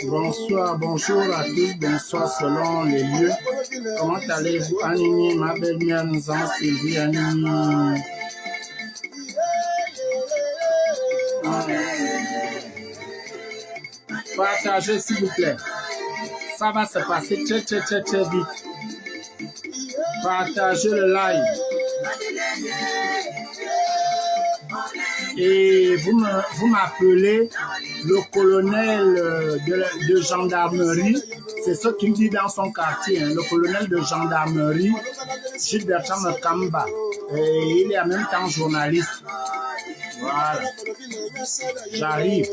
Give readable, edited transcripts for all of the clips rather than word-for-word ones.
Bonsoir, bonjour à tous, bonsoir selon les lieux. Comment allez-vous, Anini, ma belle-mère, nous avons suivi, Anini. Partagez s'il vous plaît. Ça va se passer très vite. Partagez le live. Et vous m'appelez le colonel de gendarmerie. C'est ce qu'il dit dans son quartier, hein, le colonel de gendarmerie, Gilles Bertrand Kamba. Et il est en même temps journaliste. Voilà. J'arrive.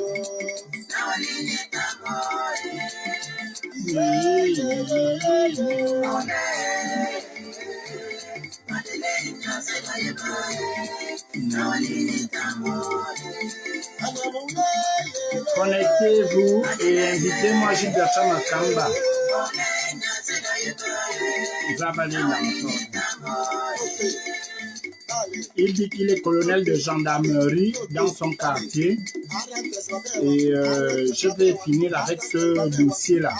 Connectez-vous et invitez-moi Gilles Bertrand Kamba. Il dit qu'il est colonel de gendarmerie dans son quartier et je vais finir avec ce dossier-là.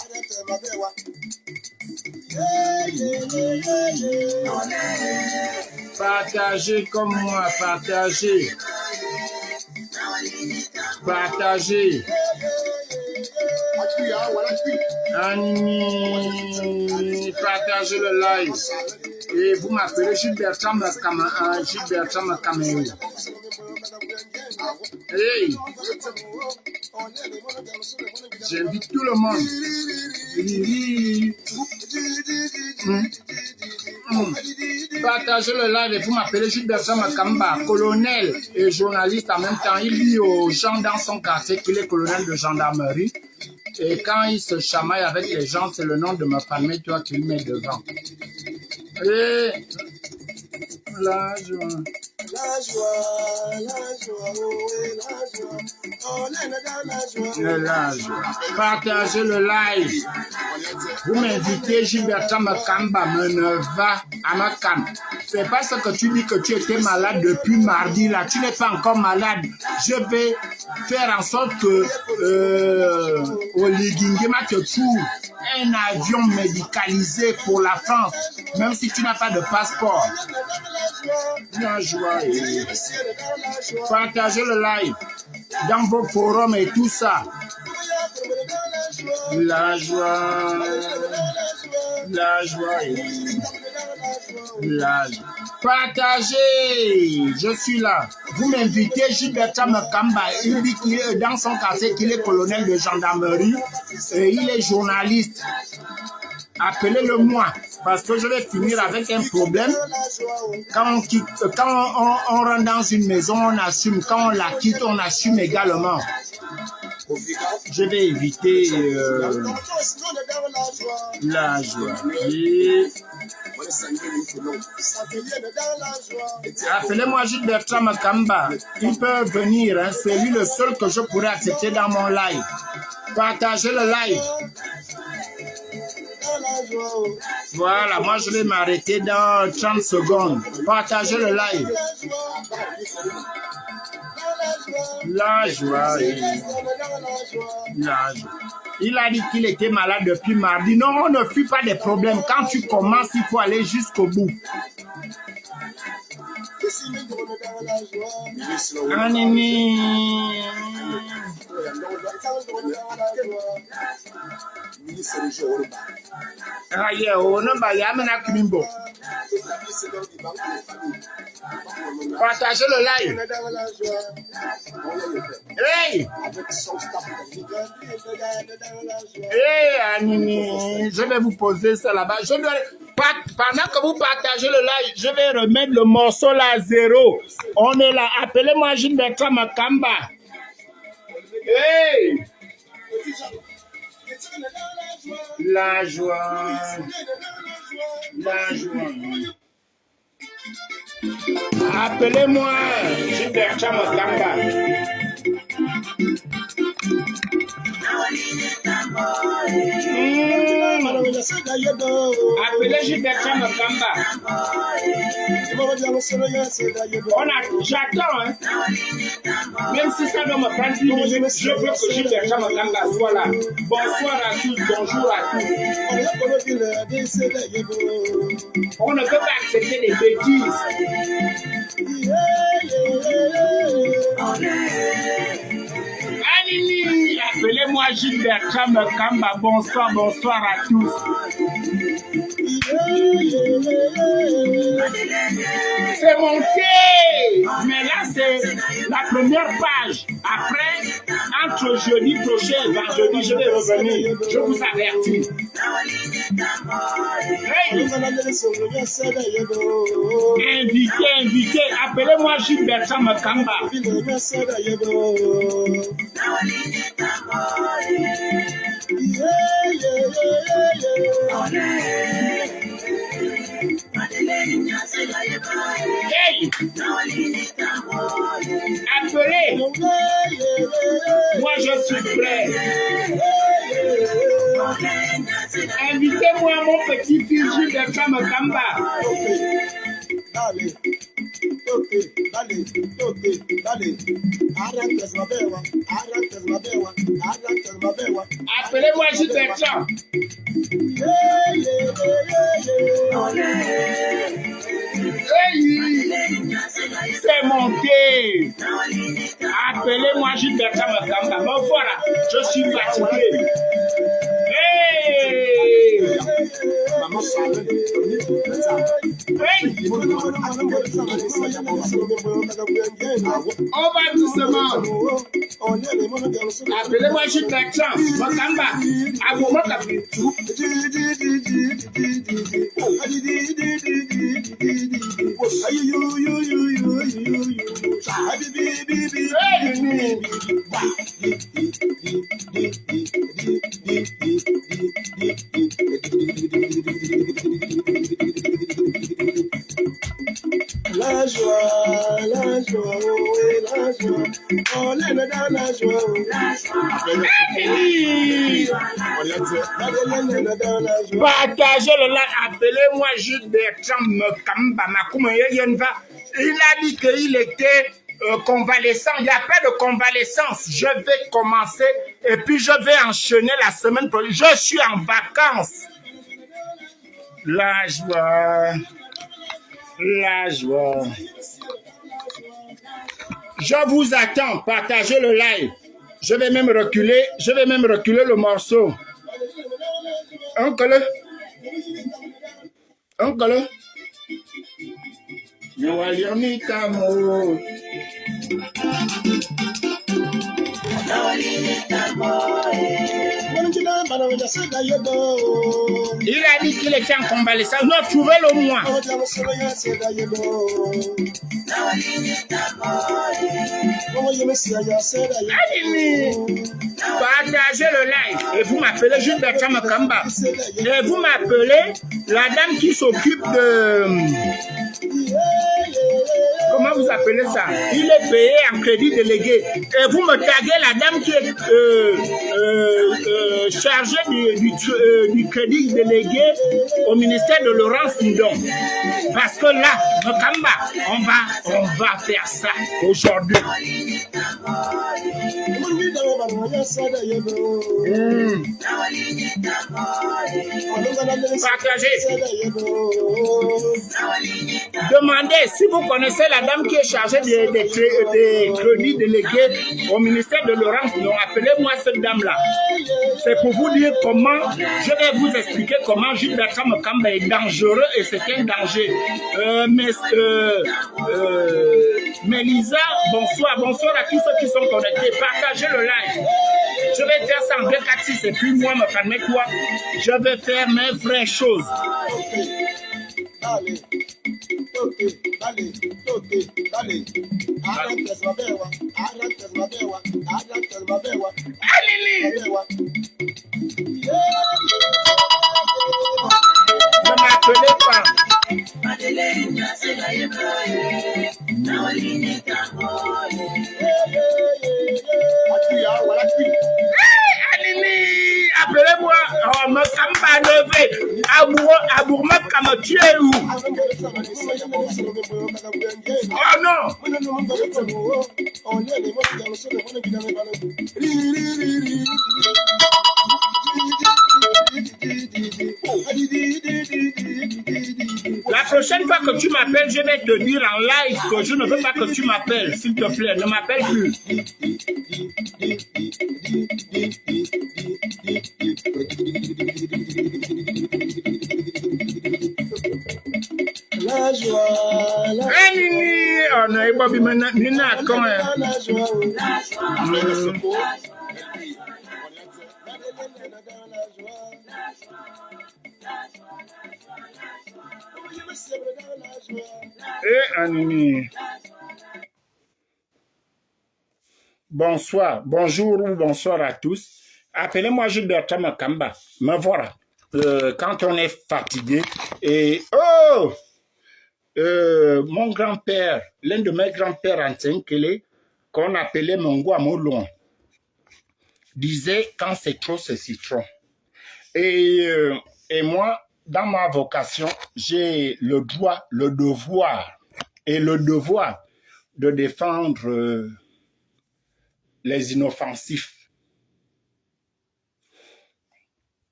Partagez comme moi, partagez. Partagez. Annie, partagez le live. Et vous m'appelez Gilles Bertrand Caméo. Hey! J'invite tout le monde. Partagez le live et vous m'appelez Gilles Bertrand Kamba, colonel et journaliste en même temps. Il dit aux gens dans son quartier qu'il est colonel de gendarmerie. Et quand il se chamaille avec les gens, c'est le nom de ma famille, toi, tu le mets devant. Et la joie. Partagez le live. Vous m'invitez, Gilles Bertrand Kamba, Meneva, Amakam. C'est pas ce que tu dis que tu étais malade depuis mardi là. Tu n'es pas encore malade. Je vais faire en sorte que Oligingema te trouve un avion médicalisé pour la France, même si tu n'as pas de passeport. La joie. Partagez le live dans vos forums et tout ça. La joie. La joie. La joie. Partagez. Je suis là. Vous m'invitez, Gilles Bertrand Kamba. Il dit qu'il est dans son quartier, qu'il est colonel de gendarmerie et il est journaliste. Appelez-le moi, parce que je vais finir avec un problème. Quand on rentre dans une maison, on assume. Quand on la quitte, on assume également. Je vais éviter la joie. Appelez-moi Gilles Bertrand Kamba. Il peut venir, hein. C'est lui le seul que je pourrais accepter dans mon live. Partagez le live. Voilà, moi je vais m'arrêter dans 30 secondes. Partagez le live. La joie. La joie. Il a dit qu'il était malade depuis mardi. Non, on ne fuit pas des problèmes. Quand tu commences, il faut aller jusqu'au bout. Anini. Partagez le live. Hey! Hey, Anini, je vais vous poser ça là-bas. Pendant que vous partagez le live, je vais remettre le morceau là à 0. On est là. Appelez-moi Gilles Bertrand Kamba. Hey! La joie. La joie. Appelez-moi Gilles Bertrand Kamba. Appelez Gilberta Makamba. J'attends, hein. Même si ça doit me prendre 10 minutes, je veux que Gilberta Makamba soit là. Bonsoir à tous, bonjour à tous. On ne peut pas accepter des bêtises. Anini, appelez-moi Gilberta Makamba. Bonsoir, bonsoir à tous. C'est monté, mais là c'est la première page. Après, entre jeudi prochain et vendredi, je vais revenir. Je vous avertis. Hey. Invité, appelez-moi Gilberta Makamba. Hey! Appelez! Moi je suis prêt. Invitez-moi mon petit-fils Gilberta Makamba. Appelez-moi Gilberta. C'est monté. Appelez-moi Gilberta Makamba. Bon voilà, je suis fatigué. Hey! Hey! On va doucement. Appelez-moi Gilberta Makamba. La joie, oui, la joie. On est dans la joie. Partagez le live, appelez-moi Gilberta Makamba. Il a dit qu'il était convalescent. Il n'y a pas de convalescence. Je vais commencer et puis je vais enchaîner la semaine prochaine. Je suis en vacances. La joie. La joie. Je vous attends. Partagez le live. Je vais même reculer le morceau. Oncle. Il a dit qu'il était en convalescence. Non, trouvez-le moi. Partagez le live. Et vous m'appelez Gilberta Makamba. Et vous m'appelez la dame qui s'occupe de... Comment vous appelez ça? Il est payé en crédit délégué. Et vous me taguez la dame qui est chargée du crédit délégué au ministère de Laurence Ndong. Parce que là, Makamba, on va faire ça aujourd'hui. Partagez. Demandez si vous connaissez la dame qui est chargée des crédits délégués au ministère de Laurence Ndong. Appelez-moi cette dame-là. C'est pour vous dire comment, je vais vous expliquer comment Gilberta Makamba est dangereux et c'est un danger. Mais Lisa, bonsoir à tous ceux qui sont connectés. Partagez le live. Je vais faire ça en 2-4-6 et puis moi, me permets-toi, je vais faire mes vraies choses. Allez. Ne m'appelez pas. Appelez-moi. Oh me kamba levé. Abourma comme tu es où? Oh non! La prochaine fois que tu m'appelles, je vais te dire en live que je ne veux pas que tu m'appelles. S'il te plaît, ne m'appelle plus. La joie, la Oh non, il va bien maintenant quand la joie, Anini. Bonsoir, bonjour ou bonsoir à tous. Appelez-moi Gilberto Makamba. Me voilà. Quand on est fatigué et mon grand-père, l'un de mes grands-pères en Tsenkele, qu'on appelait Mongo Amolon, disait quand c'est trop, c'est citron. Et moi, dans ma vocation, j'ai le droit, le devoir de défendre les inoffensifs.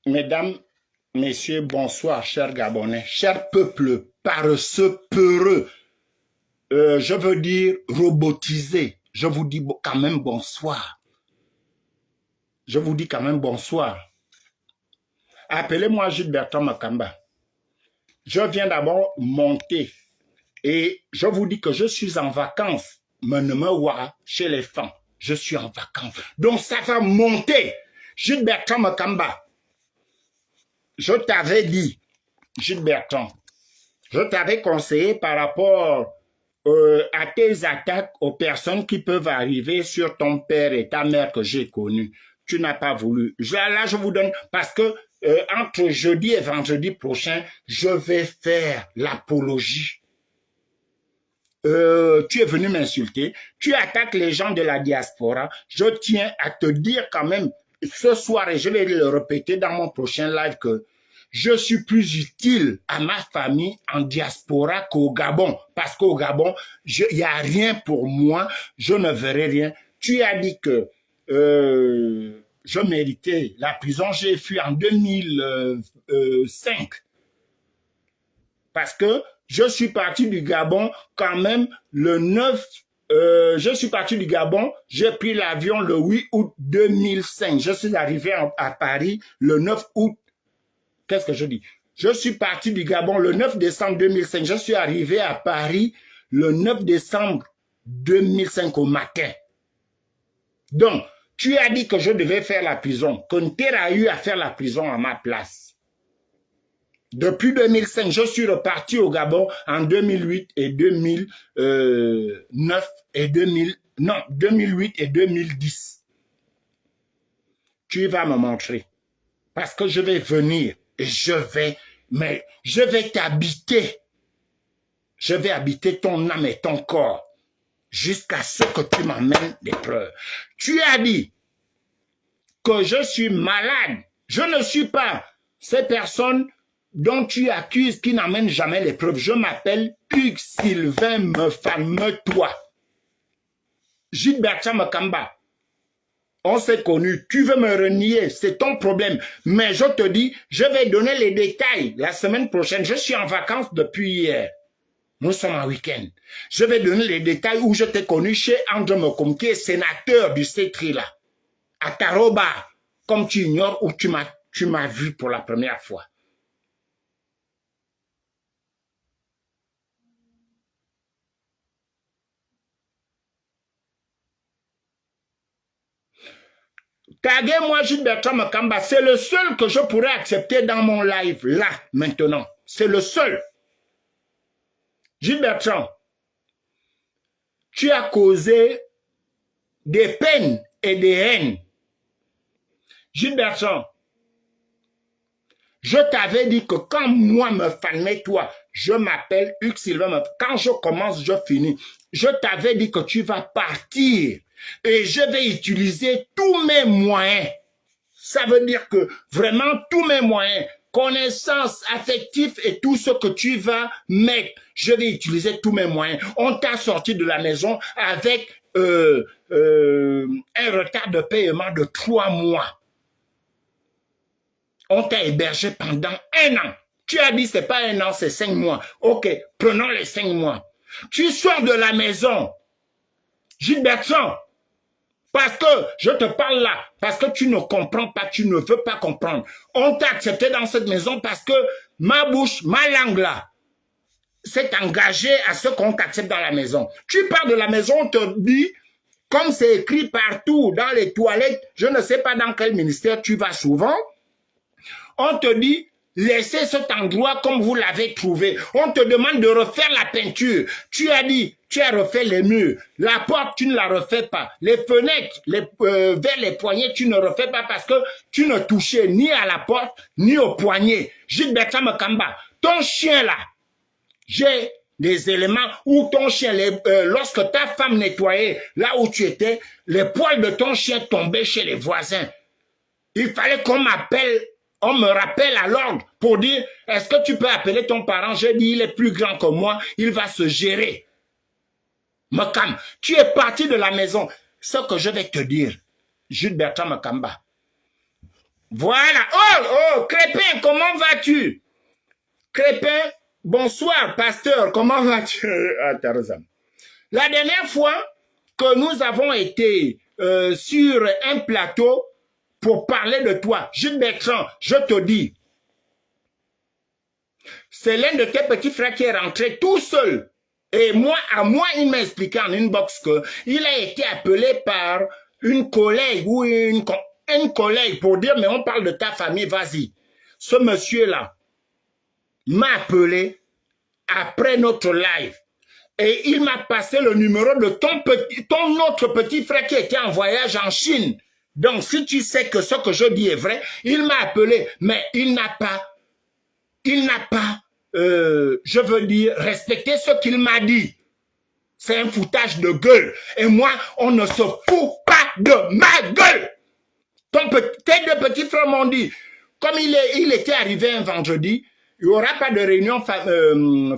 Mesdames, messieurs, bonsoir, chers Gabonais, chers peuples paresseux, peureux, je veux dire robotisés. Je vous dis quand même bonsoir. Je vous dis quand même bonsoir. Appelez-moi Gilberto Makamba. Je viens d'abord monter et je vous dis que je suis en vacances. Mais ne me voit chez les femmes. Je suis en vacances. Donc ça va monter. Gilberto Makamba. Je t'avais dit, Gilberton, je t'avais conseillé par rapport à tes attaques aux personnes qui peuvent arriver sur ton père et ta mère que j'ai connus. Tu n'as pas voulu. Là, je vous donne, parce que entre jeudi et vendredi prochain, je vais faire l'apologie. Tu es venu m'insulter, tu attaques les gens de la diaspora. Je tiens à te dire quand même, ce soir, et je vais le répéter dans mon prochain live, que je suis plus utile à ma famille en diaspora qu'au Gabon. Parce qu'au Gabon, il n'y a rien pour moi, je ne verrai rien. Tu as dit que je méritais la prison, j'ai fui en 2005. Parce que je suis parti du Gabon quand même le 9... je suis parti du Gabon, j'ai pris l'avion le 8 août 2005. Je suis arrivé à Paris le 9 août. Qu'est-ce que je dis? Je suis parti du Gabon le 9 décembre 2005. Je suis arrivé à Paris le 9 décembre 2005 au matin. Donc, tu as dit que je devais faire la prison, que Nter a eu à faire la prison à ma place. Depuis 2005, je suis reparti au Gabon en 2008 et 2009 et 2008 et 2010. Tu vas me montrer. Parce que je vais venir et je vais t'habiter. Je vais habiter ton âme et ton corps jusqu'à ce que tu m'amènes des preuves. Tu as dit que je suis malade. Je ne suis pas ces personnes dont tu accuses qui n'amènent jamais les preuves. Je m'appelle Hugues Sylvain Mefalme-toi. Gilberto Makamba. On s'est connus. Tu veux me renier, c'est ton problème. Mais je te dis, je vais donner les détails la semaine prochaine. Je suis en vacances depuis hier. Nous sommes en week-end. Je vais donner les détails où je t'ai connu chez André Mokom, qui est sénateur du Cétri-là. À Taroba, comme tu ignores où tu m'as vu pour la première fois. Taguez-moi Gilberto Makamba, c'est le seul que je pourrais accepter dans mon live, là, maintenant. C'est le seul. Gilberto, tu as causé des peines et des haines. Gilberto, je t'avais dit que quand moi me fanais toi, je m'appelle Hugues Sylvain, quand je commence, je finis. Je t'avais dit que tu vas partir et je vais utiliser tous mes moyens. Ça veut dire que vraiment tous mes moyens, connaissances, affectifs et tout ce que tu vas mettre, je vais utiliser tous mes moyens. On t'a sorti de la maison avec un retard de paiement de 3 mois. On t'a hébergé pendant 1 an. Tu as dit c'est pas 1 an, c'est 5 mois. Ok, prenons les 5 mois. Tu sors de la maison. Gilles Bertrand, parce que je te parle là, parce que tu ne comprends pas, tu ne veux pas comprendre. On t'a accepté dans cette maison parce que ma bouche, ma langue là, s'est engagée à ce qu'on t'accepte dans la maison. Tu pars de la maison, on te dit, comme c'est écrit partout, dans les toilettes, je ne sais pas dans quel ministère tu vas souvent, on te dit, laissez cet endroit comme vous l'avez trouvé. On te demande de refaire la peinture. Tu as dit, tu as refait les murs. La porte, tu ne la refais pas. Les fenêtres, vers les poignets, tu ne refais pas parce que tu ne touchais ni à la porte, ni au poignet. Gilles Bertrand Makamba, ton chien là, j'ai des éléments où ton chien, lorsque ta femme nettoyait là où tu étais, les poils de ton chien tombaient chez les voisins. Il fallait qu'on m'appelle. On me rappelle à l'ordre pour dire, est-ce que tu peux appeler ton parent? J'ai dit, il est plus grand que moi, il va se gérer. Makam, tu es parti de la maison. Ce que je vais te dire, Jules Bertrand Makamba. Voilà. Oh, Crépin, comment vas-tu? Crépin, bonsoir, pasteur, comment vas-tu? La dernière fois que nous avons été sur un plateau, pour parler de toi, Gilles Bertrand, je te dis, c'est l'un de tes petits frères qui est rentré tout seul. Et à moi, il m'a expliqué en inbox qu'il a été appelé par une collègue ou une collègue pour dire, mais on parle de ta famille, vas-y. Ce monsieur-là m'a appelé après notre live. Et il m'a passé le numéro de ton autre petit frère qui était en voyage en Chine. Donc, si tu sais que ce que je dis est vrai, il m'a appelé, mais il n'a pas, je veux dire, respecté ce qu'il m'a dit. C'est un foutage de gueule. Et moi, on ne se fout pas de ma gueule. Tes 2 petits frères m'ont dit, comme il était arrivé un vendredi, il n'y aura pas de réunion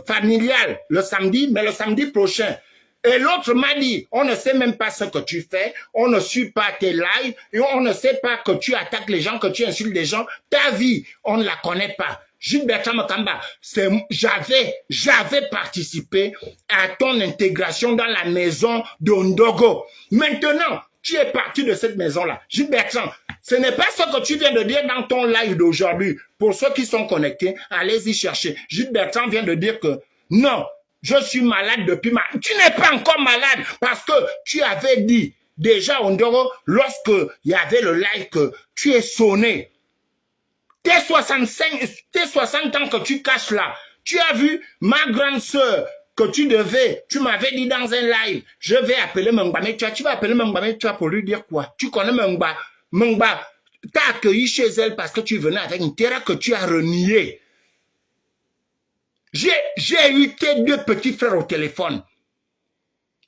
familiale le samedi, mais le samedi prochain. Et l'autre m'a dit, on ne sait même pas ce que tu fais, on ne suit pas tes lives, et on ne sait pas que tu attaques les gens, que tu insultes les gens. Ta vie, on ne la connaît pas. Gilles Bertrand Makamba, j'avais participé à ton intégration dans la maison d'Ondogo. Maintenant, tu es parti de cette maison-là. Gilles Bertrand, ce n'est pas ce que tu viens de dire dans ton live d'aujourd'hui. Pour ceux qui sont connectés, allez-y chercher. Gilles Bertrand vient de dire que non, je suis malade depuis Tu n'es pas encore malade parce que tu avais dit déjà Ondoro, lorsque il y avait le live, que tu es sonné. Tes 60 ans que tu caches là, tu as vu ma grande sœur que tu m'avais dit dans un live, je vais appeler Mengba. Tu vas appeler Mengba pour lui dire quoi? Tu connais Mengba. Mengba, t'as accueilli chez elle parce que tu venais avec une terre que tu as renié. J'ai eu tes 2 petits frères au téléphone.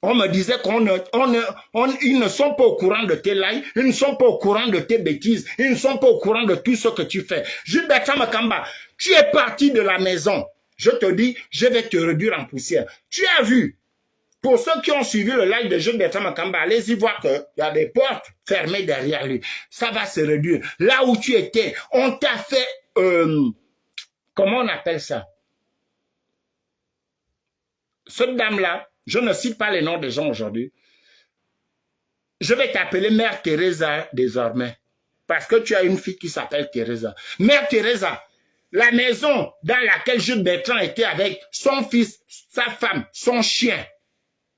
On me disait qu'ils ne sont pas au courant de tes lives, ils ne sont pas au courant de tes bêtises, ils ne sont pas au courant de tout ce que tu fais. Jules Bertrand Makamba, tu es parti de la maison. Je te dis, je vais te réduire en poussière. Tu as vu, pour ceux qui ont suivi le live de Jules Bertrand Makamba, allez-y voir qu'il y a des portes fermées derrière lui. Ça va se réduire. Là où tu étais, on t'a fait, comment on appelle ça? Cette dame-là, je ne cite pas les noms des gens aujourd'hui. Je vais t'appeler Mère Teresa désormais. Parce que tu as une fille qui s'appelle Teresa. Mère Teresa, la maison dans laquelle Jules Bertrand était avec son fils, sa femme, son chien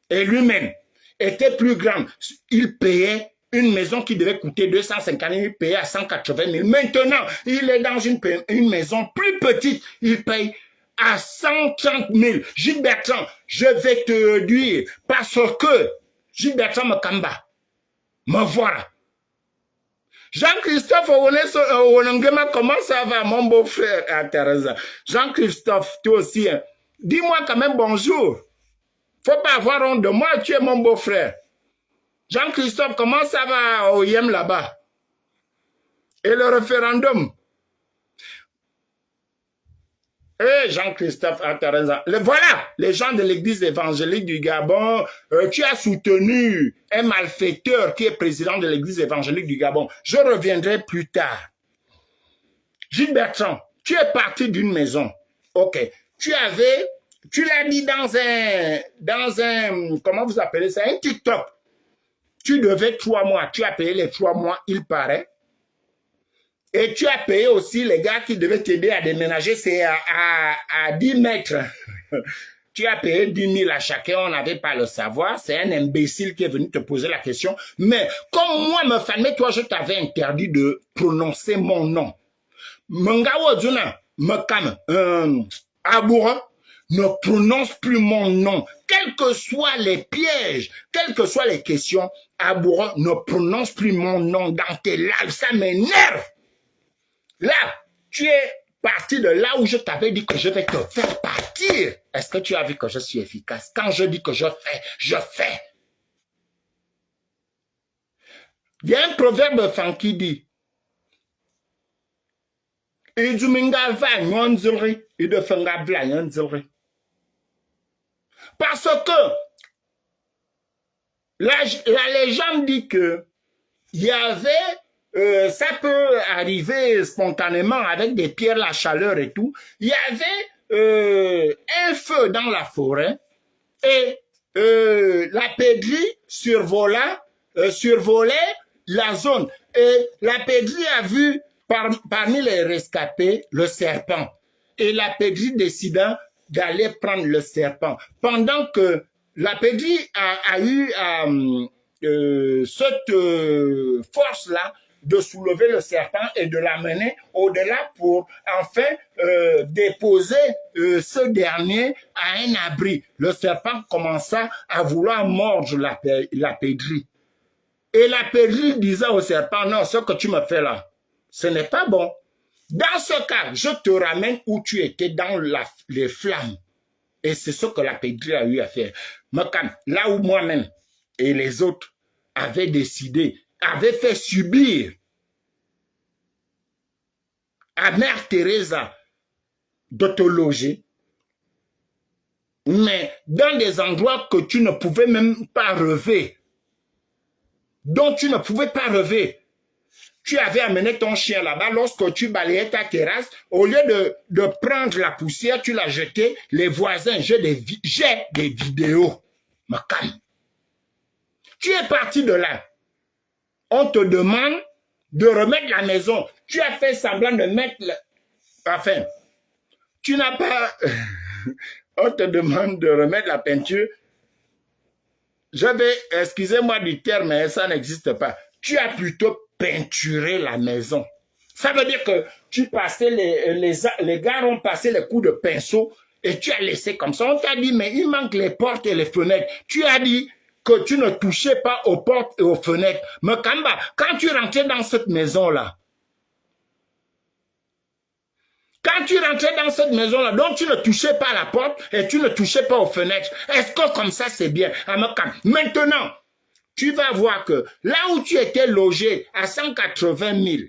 et lui-même était plus grande. Il payait une maison qui devait coûter 250 000, il payait à 180 000. Maintenant, il est dans une maison plus petite. Il paye à 130 000. Gilles Bertrand, je vais te réduire parce que Gilles Bertrand Makamba, me voilà. Jean-Christophe Owonengema, comment ça va, mon beau-frère à Teresa? Jean-Christophe, toi aussi, hein? Dis-moi quand même bonjour. Faut pas avoir honte de moi, tu es mon beau-frère. Jean-Christophe, comment ça va au Yem là-bas? Et le référendum. Eh, Jean-Christophe Atarenza. Voilà, les gens de l'église évangélique du Gabon, tu as soutenu un malfaiteur qui est président de l'église évangélique du Gabon. Je reviendrai plus tard. Gilles Bertrand, tu es parti d'une maison. Ok. Tu l'as dit dans un, comment vous appelez ça, un TikTok. Tu devais 3 mois. Tu as payé les 3 mois, il paraît. Et tu as payé aussi les gars qui devaient t'aider à déménager, c'est à 10 mètres. Tu as payé 10 000 à chacun, on n'avait pas le savoir. C'est un imbécile qui est venu te poser la question. Mais comme moi, me famille, toi, je t'avais interdit de prononcer mon nom. Mangao Djuna, Mekam, Aboura, ne prononce plus mon nom. Quels que soient les pièges, quelles que soient les questions, Aboura ne prononce plus mon nom dans tes lives. Ça m'énerve. Là, tu es parti de là où je t'avais dit que je vais te faire partir. Est-ce que tu as vu que je suis efficace? Quand je dis que je fais, je fais. Il y a un proverbe fan qui dit parce que la légende dit que il y avait, ça peut arriver spontanément avec des pierres, la chaleur et tout. Il y avait un feu dans la forêt et la pédrie survolait la zone. Et la pédrie a vu parmi les rescapés le serpent. Et la pédrie décida d'aller prendre le serpent. Pendant que la pédrie a eu cette force-là de soulever le serpent et de l'amener au-delà pour enfin déposer ce dernier à un abri. Le serpent commença à vouloir mordre la pédrie. Et la pédrie disait au serpent, non, ce que tu me fais là, ce n'est pas bon. Dans ce cas, je te ramène où tu étais dans les flammes. Et c'est ce que la pédrie a eu à faire. Là où moi-même et les autres avaient décidé, avaient fait subir à Mère Teresa de te loger, mais dans des endroits que tu ne pouvais même pas rêver, dont tu ne pouvais pas rêver. Tu avais amené ton chien là-bas, lorsque tu balayais ta terrasse, au lieu de prendre la poussière, tu l'as jeté, les voisins, j'ai des vidéos. Me calme. Tu es parti de là. On te demande de remettre la maison. Tu as fait semblant de mettre... Enfin, tu n'as pas... On te demande de remettre la peinture. Je vais, excusez-moi du terme, mais ça n'existe pas. Tu as plutôt peinturé la maison. Ça veut dire que tu passais les gars ont passé les coups de pinceau et tu as laissé comme ça. On t'a dit, mais il manque les portes et les fenêtres. Tu as dit que tu ne touchais pas aux portes et aux fenêtres. Mais quand tu rentrais dans cette maison-là, quand tu rentrais dans cette maison-là, donc tu ne touchais pas à la porte et tu ne touchais pas aux fenêtres. Est-ce que comme ça, c'est bien? Maintenant, tu vas voir que là où tu étais logé à 180 000,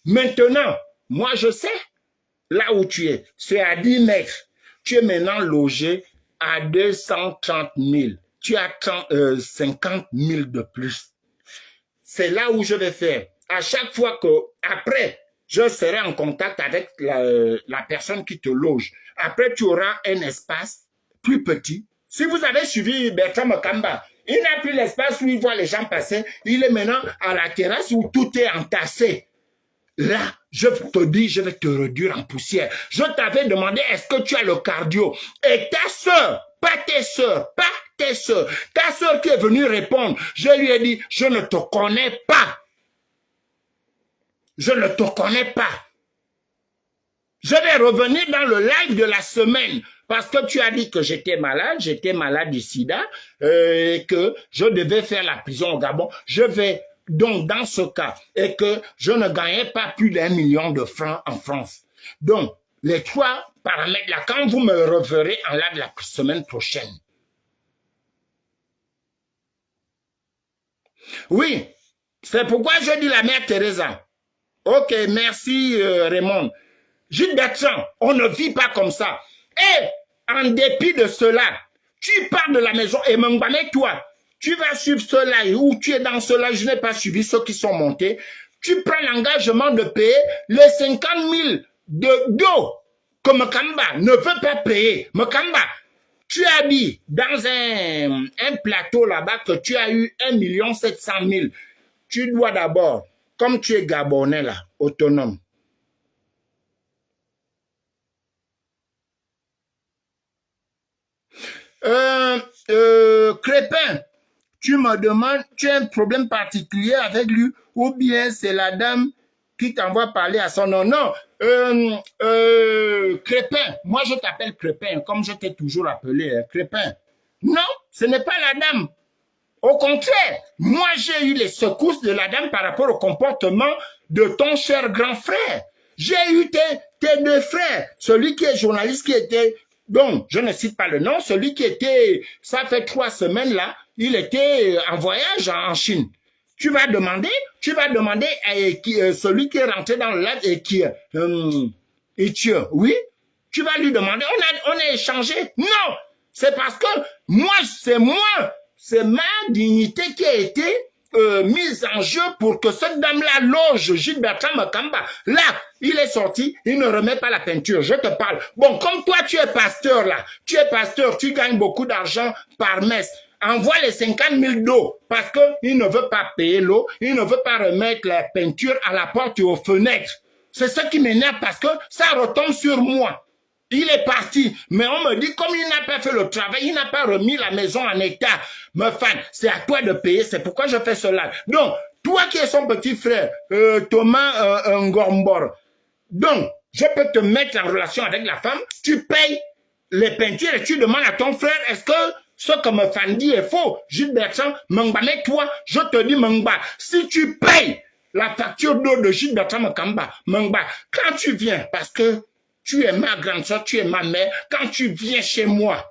maintenant, moi je sais, là où tu es, c'est à 10 mètres. Tu es maintenant logé à 230 000. Tu as 50 000 de plus. C'est là où je vais faire. À chaque fois que, après, je serai en contact avec la personne qui te loge. Après, tu auras un espace plus petit. Si vous avez suivi Bertrand Mokamba, il n'a plus l'espace où il voit les gens passer. Il est maintenant à la terrasse où tout est entassé. Là, je te dis, je vais te réduire en poussière. Je t'avais demandé, est-ce que tu as le cardio? Et ta soeur, pas tes soeurs, ta soeur qui est venue répondre, je lui ai dit, je ne te connais pas. Je ne te connais pas. Je vais revenir dans le live de la semaine parce que tu as dit que j'étais malade du sida et que je devais faire la prison au Gabon. Je vais donc dans ce cas et que je ne gagnais pas plus d'1 million de francs en France. Donc, les 3 paramètres là, quand vous me reverrez en live la semaine prochaine. Oui, c'est pourquoi je dis la mère Teresa. Ok, merci Raymond. Gilles Bertrand, on ne vit pas comme ça. Et en dépit de cela, tu pars de la maison et Mbangbane, toi, tu vas suivre cela ou tu es dans cela, je n'ai pas suivi ceux qui sont montés. Tu prends l'engagement de payer les 50 000 d'eau que Makamba ne veut pas payer. Makamba, tu as dit dans un plateau là-bas que tu as eu 1 700 000. Tu dois d'abord, comme tu es Gabonais là, autonome, Crépin, tu me demandes, tu as un problème particulier avec lui ou bien c'est la dame qui t'envoie parler à son nom? Non, Crépin, moi je t'appelle Crépin, comme je t'ai toujours appelé, Crépin. Non, ce n'est pas la dame. Au contraire, moi j'ai eu les secousses de la dame par rapport au comportement de ton cher grand frère. J'ai eu tes deux frères, celui qui est journaliste qui était, donc je ne cite pas le nom, celui qui était, ça fait 3 semaines là, il était en voyage en Chine. Tu vas demander à celui qui est rentré dans le lac et qui oui, tu vas lui demander, on a échangé. Non, c'est parce que c'est ma dignité qui a été mise en jeu pour que cette dame-là loge Gilles Bertrand Makamba. Là, il est sorti, il ne remet pas la peinture. Je te parle. Bon, comme toi, tu es pasteur là, tu gagnes beaucoup d'argent par messe. Envoie les 50 000 d'eau parce qu'il ne veut pas payer l'eau, il ne veut pas remettre la peinture à la porte et aux fenêtres. C'est ce qui m'énerve parce que ça retombe sur moi. Il est parti, mais on me dit, comme il n'a pas fait le travail, il n'a pas remis la maison en état. Me fan, c'est à toi de payer, c'est pourquoi je fais cela. Donc, toi qui es son petit frère, Thomas Ngombor, donc, je peux te mettre en relation avec la femme, tu payes les peintures et tu demandes à ton frère, est-ce que ce que me fan dit est faux? Gilles Bertrand, Mangba, mais toi, je te dis Mangba, si tu payes la facture d'eau de Gilles Bertrand Mangba, quand tu viens, parce que tu es ma grande soeur, tu es ma mère. Quand tu viens chez moi,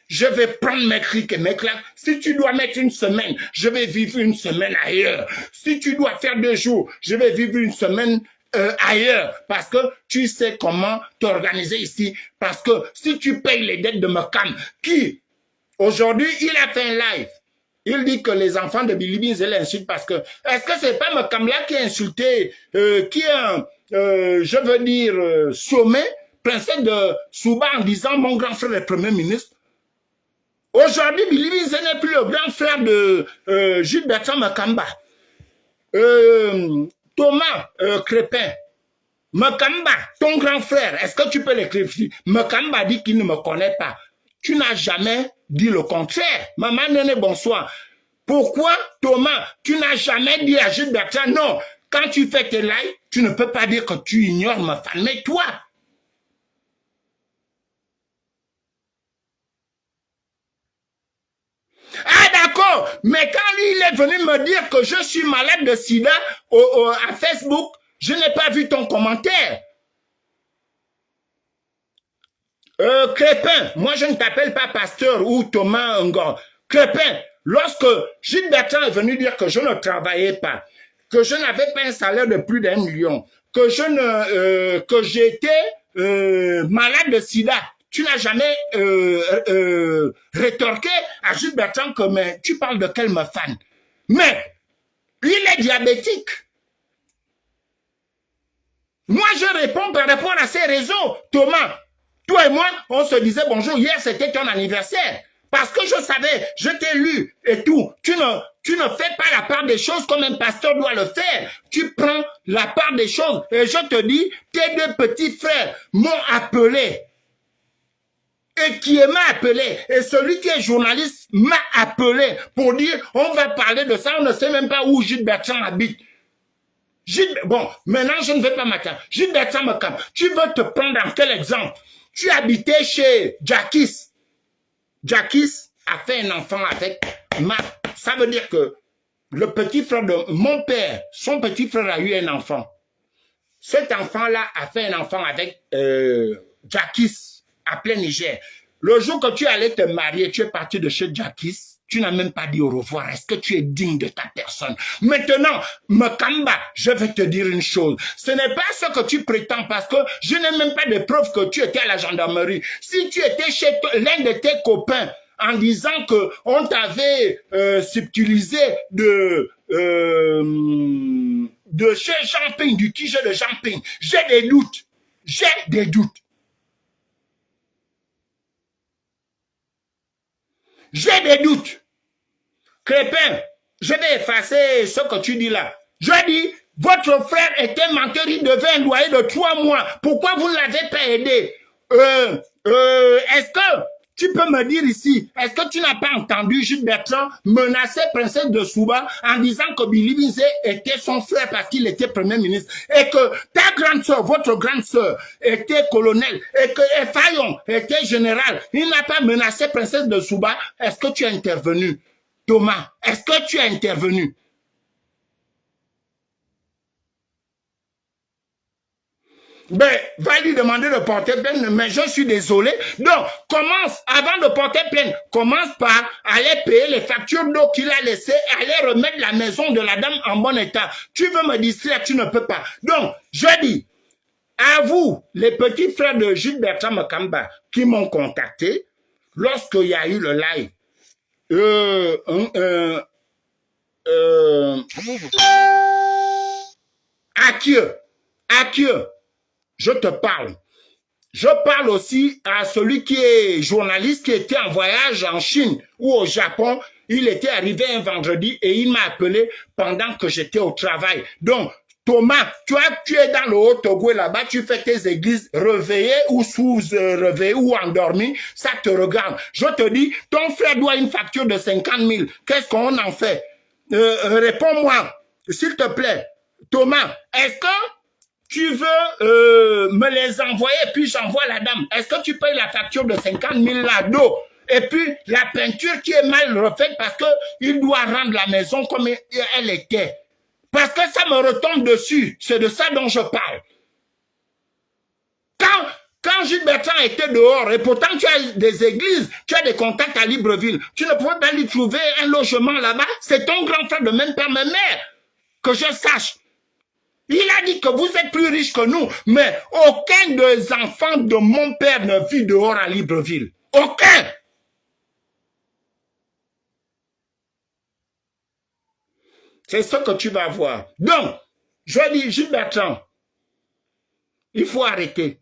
je vais prendre mes crics et mes claques. Si tu dois mettre une semaine, je vais vivre une semaine ailleurs. Si tu dois faire 2 jours, je vais vivre une semaine ailleurs. Parce que tu sais comment t'organiser ici. Parce que si tu payes les dettes de Mekam, qui, aujourd'hui, il a fait un live. Il dit que les enfants de Bilibin, ils l'insultent parce que, est-ce que c'est pas Mekam là qui a insulté, qui est je veux dire, Sommet, princesse de Souba en disant mon grand frère est premier ministre. Aujourd'hui, Billy n'est plus le grand frère de Gilles Bertrand Makamba. Thomas Crépin, Makamba, ton grand frère, est-ce que tu peux l'écrire? Makamba dit qu'il ne me connaît pas. Tu n'as jamais dit le contraire. Maman Néné, bonsoir. Pourquoi, Thomas, tu n'as jamais dit à Gilles Bertrand, non, quand tu fais tes lives, tu ne peux pas dire que tu ignores ma femme, mais toi, ah d'accord, mais quand il est venu me dire que je suis malade de sida à Facebook, je n'ai pas vu ton commentaire. Crépin, moi je ne t'appelle pas pasteur ou Thomas Ngor. Crépin, lorsque Gilles Bertrand est venu dire que je ne travaillais pas, que je n'avais pas un salaire de plus d'1 million, que j'étais malade de sida, tu n'as jamais rétorqué à Gilles Bertrand que mais, tu parles de quel me fan. Mais il est diabétique. Moi, je réponds par rapport à ces réseaux. Thomas, toi et moi, on se disait bonjour. Hier, c'était ton anniversaire. Parce que je savais, je t'ai lu et tout. Tu ne fais pas la part des choses comme un pasteur doit le faire. Tu prends la part des choses. Et je te dis, tes 2 petits frères m'ont appelé. Et qui m'a appelé, et celui qui est journaliste m'a appelé pour dire, on va parler de ça, on ne sait même pas où Gilles Bertrand habite. Bon, maintenant je ne vais pas m'attendre. Gilles Bertrand Makamba, tu veux te prendre dans quel exemple? Tu habitais chez Jackis. Jackis a fait un enfant avec ça veut dire que le petit frère de mon père, son petit frère a eu un enfant. Cet enfant-là a fait un enfant avec Jackis à plein Niger. Le jour que tu allais te marier, tu es parti de chez Jackis Tu n'as même pas dit au revoir. Est-ce que tu es digne de ta personne? Maintenant, Makamba, je vais te dire une chose. Ce n'est pas ce que tu prétends parce que je n'ai même pas de preuve que tu étais à la gendarmerie. Si tu étais chez l'un de tes copains en disant que on t'avait subtilisé de chez Jean-Ping, du tige de Jean-Ping, j'ai des doutes. J'ai des doutes. J'ai des doutes. Crépin, je vais effacer ce que tu dis là. Je dis, votre frère était menteur, il devait un loyer de 3 mois. Pourquoi vous ne l'avez pas aidé? Est-ce que tu peux me dire ici, est-ce que tu n'as pas entendu Jules Bertrand menacer Princesse de Souba en disant que Billy Binze était son frère parce qu'il était premier ministre et que ta grande sœur, votre grande sœur était colonel et que Fayon était général. Il n'a pas menacé Princesse de Souba. Est-ce que tu as intervenu? Thomas, est-ce que tu as intervenu? Ben, va lui demander de porter plainte, mais je suis désolé. Donc, commence, avant de porter plainte, commence par aller payer les factures d'eau qu'il a laissées, aller remettre la maison de la dame en bon état. Tu veux me distraire, tu ne peux pas. Donc, je dis, à vous, les petits frères de Jules Bertrand Makamba, qui m'ont contacté, lorsqu'il y a eu le live, Akieu, je te parle. Je parle aussi à celui qui est journaliste, qui était en voyage en Chine ou au Japon. Il était arrivé un vendredi et il m'a appelé pendant que j'étais au travail. Donc, Thomas, tu es dans le Haut-Togo là-bas, tu fais tes églises réveillées ou sous-réveillées ou endormies, ça te regarde. Je te dis, ton frère doit une facture de 50 000. Qu'est-ce qu'on en fait? Réponds-moi, s'il te plaît. Thomas, est-ce que tu veux me les envoyer, puis j'envoie la dame? Est-ce que tu payes la facture de 50 000 là d'eau? Et puis la peinture qui est mal refaite parce que il doit rendre la maison comme elle était. Parce que ça me retombe dessus. C'est de ça dont je parle. Quand Jules Bertrand était dehors, et pourtant tu as des églises, tu as des contacts à Libreville, tu ne pouvais pas lui trouver un logement là-bas. C'est ton grand frère de même père, même mère, que je sache. Il a dit que vous êtes plus riches que nous, mais aucun des enfants de mon père ne vit dehors à Libreville. Aucun. C'est ce que tu vas voir. Donc, je dis, Jules Bertrand, il faut arrêter.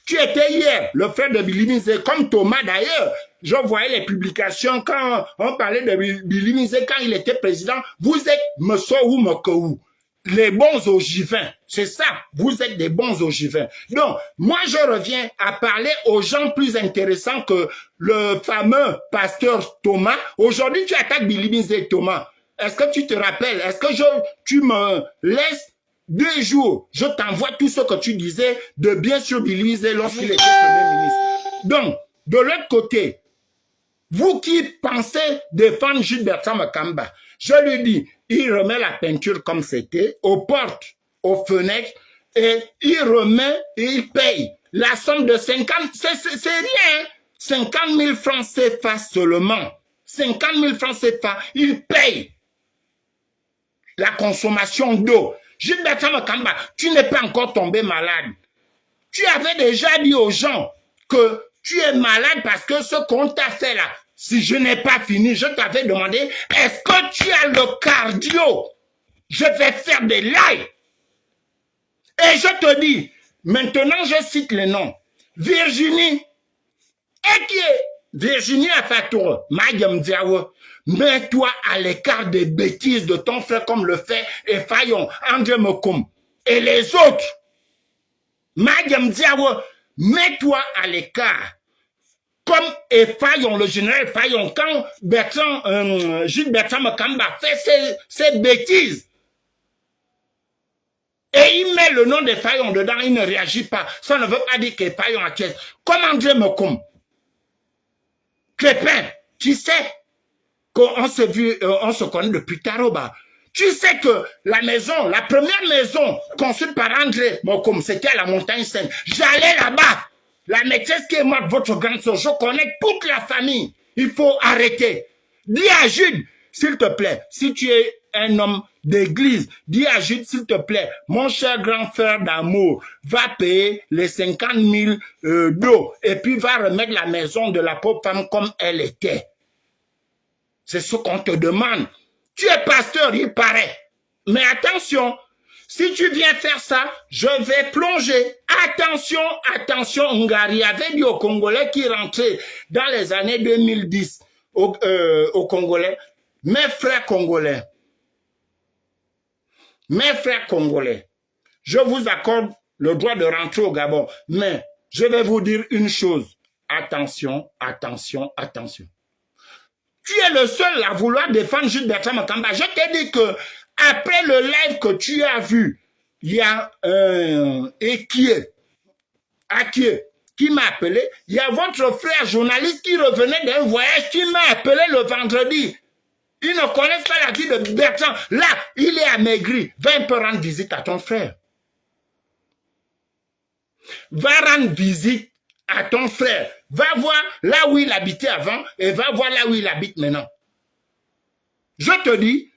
Tu étais hier le frère de Billy Binze, comme Thomas d'ailleurs. Je voyais les publications quand on parlait de Billy Binze quand il était président. Vous êtes Messo ou Mekou. Les bons ogivins, c'est ça, vous êtes des bons ogivins. Donc, moi je reviens à parler aux gens plus intéressants que le fameux pasteur Thomas. Aujourd'hui, tu attaques Billy Binze et Thomas. Est-ce que tu te rappelles? Est-ce que tu me laisses 2 jours, je t'envoie tout ce que tu disais de bien sûr Billy Binze lorsqu'il était Premier ministre. Donc, de l'autre côté, vous qui pensez défendre Jules Bertrand Makamba, je lui dis, il remet la peinture comme c'était, aux portes, aux fenêtres, et il remet et il paye la somme de 50, c'est rien, 50 000 francs CFA seulement. 50 000 francs CFA, il paye la consommation d'eau. Jules Bertrand Makamba, tu n'es pas encore tombé malade. Tu avais déjà dit aux gens que tu es malade parce que ce qu'on t'a fait là, si je n'ai pas fini, je t'avais demandé, est-ce que tu as le cardio? Je vais faire des lives. Et je te dis, maintenant je cite les noms. Virginie, et qui est Virginie Afatour, Madame Diawo, mets-toi à l'écart des bêtises de ton frère comme le fait Fayon, André Mokoum et les autres. Madame Diawo, mets-toi à l'écart. Comme Fayon, le général Fayon, quand Jules Bertrand Makamba fait ses bêtises, et il met le nom de Fayon dedans, il ne réagit pas. Ça ne veut pas dire que Fayon acquiesce. Comme André Mokoum. Crépin, tu sais qu'on s'est vu, on se connaît depuis Taroba. Tu sais que la maison, la première maison construite par André Mokoum, c'était à la Montagne Sainte. J'allais là-bas. La maîtresse qui est morte, votre grande soeur, je connais toute la famille. Il faut arrêter. Dis à Jude, s'il te plaît, si tu es un homme d'église, dis à Jude, s'il te plaît, mon cher grand frère d'amour, va payer les 50 000 d'eau et puis va remettre la maison de la pauvre femme comme elle était. C'est ce qu'on te demande. Tu es pasteur, il paraît. Mais attention, si tu viens faire ça, je vais plonger. Attention, attention, Ngari avait dit aux Congolais qui rentraient dans les années 2010 aux Congolais, mes frères congolais, je vous accorde le droit de rentrer au Gabon, mais je vais vous dire une chose. Attention, attention, attention. Tu es le seul à vouloir défendre Jules Bertrand Makamba. Je t'ai dit que après le live que tu as vu, il y a Akié qui m'a appelé. Il y a votre frère journaliste qui revenait d'un voyage qui m'a appelé le vendredi. Ils ne connaissent pas la vie de Bertrand. Là, il est amaigri. Va un peu rendre visite à ton frère. Va rendre visite à ton frère. Va voir là où il habitait avant et va voir là où il habite maintenant. Je te dis,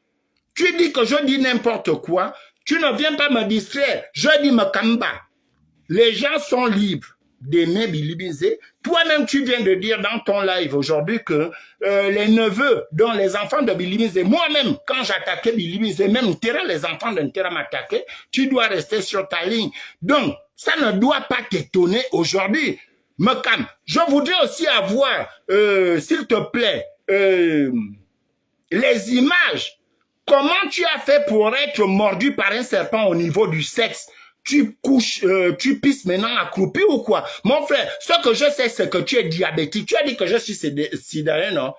tu dis que je dis n'importe quoi, tu ne viens pas me distraire. Je dis Makamba. Les gens sont libres d'aimer Billy Bizet. Toi-même, tu viens de dire dans ton live aujourd'hui que les neveux, dont les enfants de Billy Bizet, moi-même, quand j'attaquais Billy Bizet, même les enfants de Ntera m'attaquaient, tu dois rester sur ta ligne. Donc, ça ne doit pas t'étonner aujourd'hui. Mekam, je voudrais aussi avoir, s'il te plaît, les images. Comment tu as fait pour être mordu par un serpent au niveau du sexe? Tu couches, tu pisses maintenant accroupi ou quoi? Mon frère, ce que je sais, c'est que tu es diabétique. Tu as dit que je suis sida, non?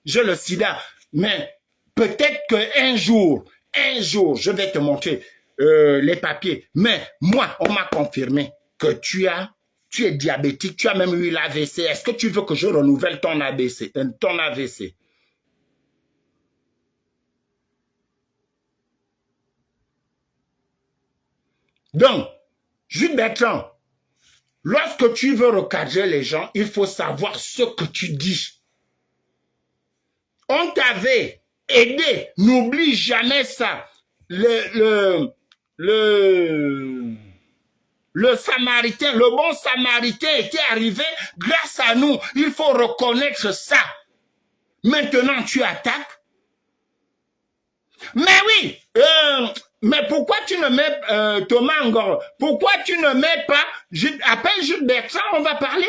J'ai le sida. Mais peut-être qu'un jour, je vais te montrer les papiers. Mais moi, on m'a confirmé que tu es diabétique. Tu as même eu l'AVC. Est-ce que tu veux que je renouvelle ton AVC? Donc, Jules Bertrand, lorsque tu veux recadrer les gens, il faut savoir ce que tu dis. On t'avait aidé, n'oublie jamais ça. Le Samaritain, le bon Samaritain était arrivé grâce à nous. Il faut reconnaître ça. Maintenant, tu attaques. Mais oui, mais pourquoi tu ne mets Thomas Ngor? Pourquoi tu ne mets pas appelle Jules Bertrand, on va parler.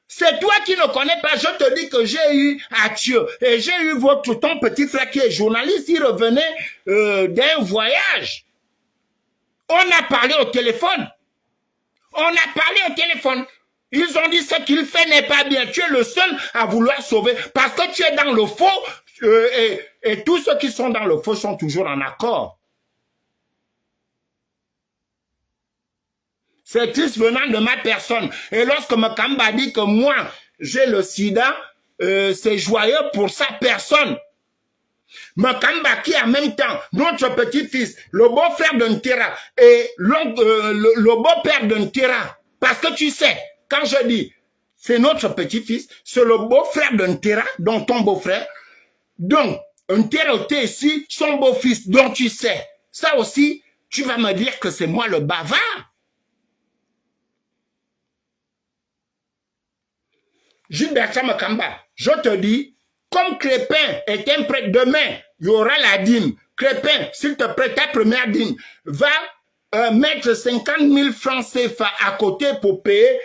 C'est toi qui ne connais pas. Je te dis que j'ai eu Athieu et j'ai eu ton petit frère qui est journaliste. Il revenait d'un voyage. On a parlé au téléphone. Ils ont dit ce qu'il fait n'est pas bien. Tu es le seul à vouloir sauver parce que tu es dans le faux et tous ceux qui sont dans le faux sont toujours en accord. C'est triste venant de ma personne. Et lorsque Makamba dit que moi, j'ai le sida, c'est joyeux pour sa personne. Makamba qui en même temps, notre petit-fils, le beau-frère de Ntera et le beau-père de Ntera. Parce que tu sais, quand je dis, c'est notre petit-fils, c'est le beau-frère de Ntera, donc ton beau-frère. Donc, Ntera était ici, son beau-fils, dont tu sais. Ça aussi, tu vas me dire que c'est moi le bavard. Jules Bertrand Makamba, je te dis, comme Crépin est un prêtre demain, il y aura la dîme. Crépin, s'il te plaît, ta première dîme, va mettre 50 000 francs CFA à côté pour payer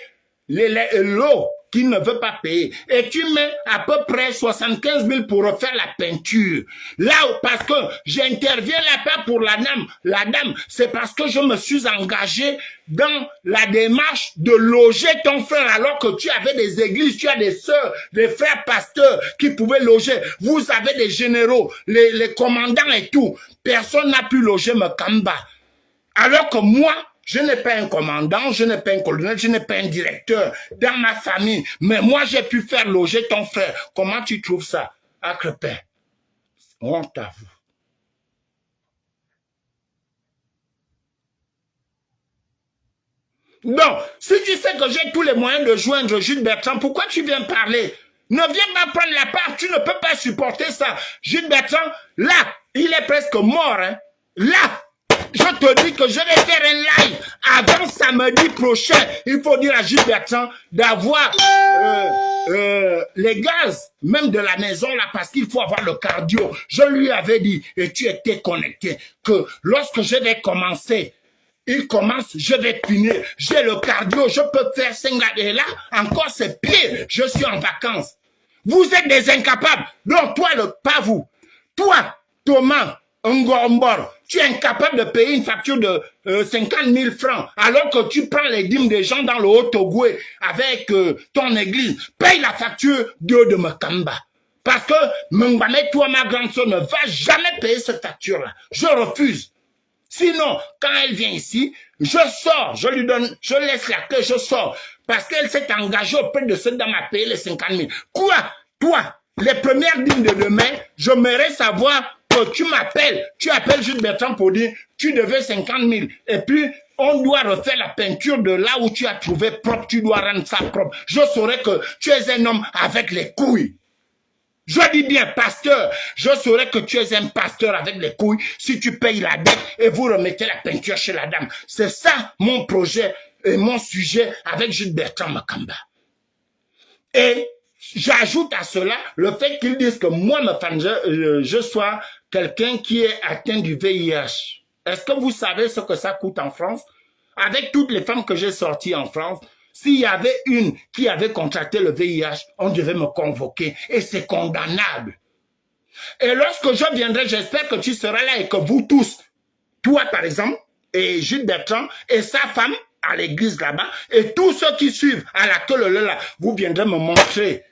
l'eau qu'il ne veut pas payer. Et tu mets à peu près 75 000 pour refaire la peinture. Là, parce que j'interviens là-bas pour la dame, c'est parce que je me suis engagé dans la démarche de loger ton frère alors que tu avais des églises, tu as des sœurs, des frères pasteurs qui pouvaient loger. Vous avez des généraux, les commandants et tout. Personne n'a pu loger Makamba. Alors que moi, je n'ai pas un commandant, je n'ai pas un colonel, je n'ai pas un directeur dans ma famille. Mais moi, j'ai pu faire loger ton frère. Comment tu trouves ça, à Crépin? Honte à vous. Donc, si tu sais que j'ai tous les moyens de joindre Jules Bertrand, pourquoi tu viens parler? Ne viens pas prendre la part, tu ne peux pas supporter ça. Gilles Bertrand, là, il est presque mort. Hein. Là, je te dis que je vais faire un live avant samedi prochain. Il faut dire à Gilles Bertrand d'avoir les gaz, même de la maison, là, parce qu'il faut avoir le cardio. Je lui avais dit, et tu étais connecté, que lorsque je vais commencer, il commence, je vais finir, j'ai le cardio, je peux faire 5 là, et là, encore c'est pire, je suis en vacances. Vous êtes des incapables, donc toi, pas vous, toi, Thomas Ngombor, tu es incapable de payer une facture de 50 000 francs, alors que tu prends les dîmes des gens dans le Haut-Togoué avec ton église, paye la facture de Makamba. Parce que Mengame, toi, ma grande soeur, ne va jamais payer cette facture-là. Je refuse. Sinon, quand elle vient ici, je sors, je lui donne, je laisse la clé, je sors. Parce qu'elle s'est engagée auprès de cette dame à payer les 50 000. Quoi? Toi, les premières dîmes de demain, j'aimerais savoir que tu m'appelles, tu appelles Jules Bertrand pour dire, tu devais 50 000. Et puis, on doit refaire la peinture de là où tu as trouvé propre, tu dois rendre ça propre. Je saurais que tu es un homme avec les couilles. Je dis bien pasteur, je saurais que tu es un pasteur avec les couilles si tu payes la dette et vous remettez la peinture chez la dame. C'est ça mon projet et mon sujet avec Jules Bertrand Makamba. Et j'ajoute à cela le fait qu'ils disent que moi, je sois quelqu'un qui est atteint du VIH. Est-ce que vous savez ce que ça coûte en France? Avec toutes les femmes que j'ai sorties en France, s'il y avait une qui avait contracté le VIH, on devait me convoquer. Et c'est condamnable. Et lorsque je viendrai, j'espère que tu seras là et que vous tous, toi par exemple, et Jules Bertrand, et sa femme à l'église là-bas, et tous ceux qui suivent à la queue là, vous viendrez me montrer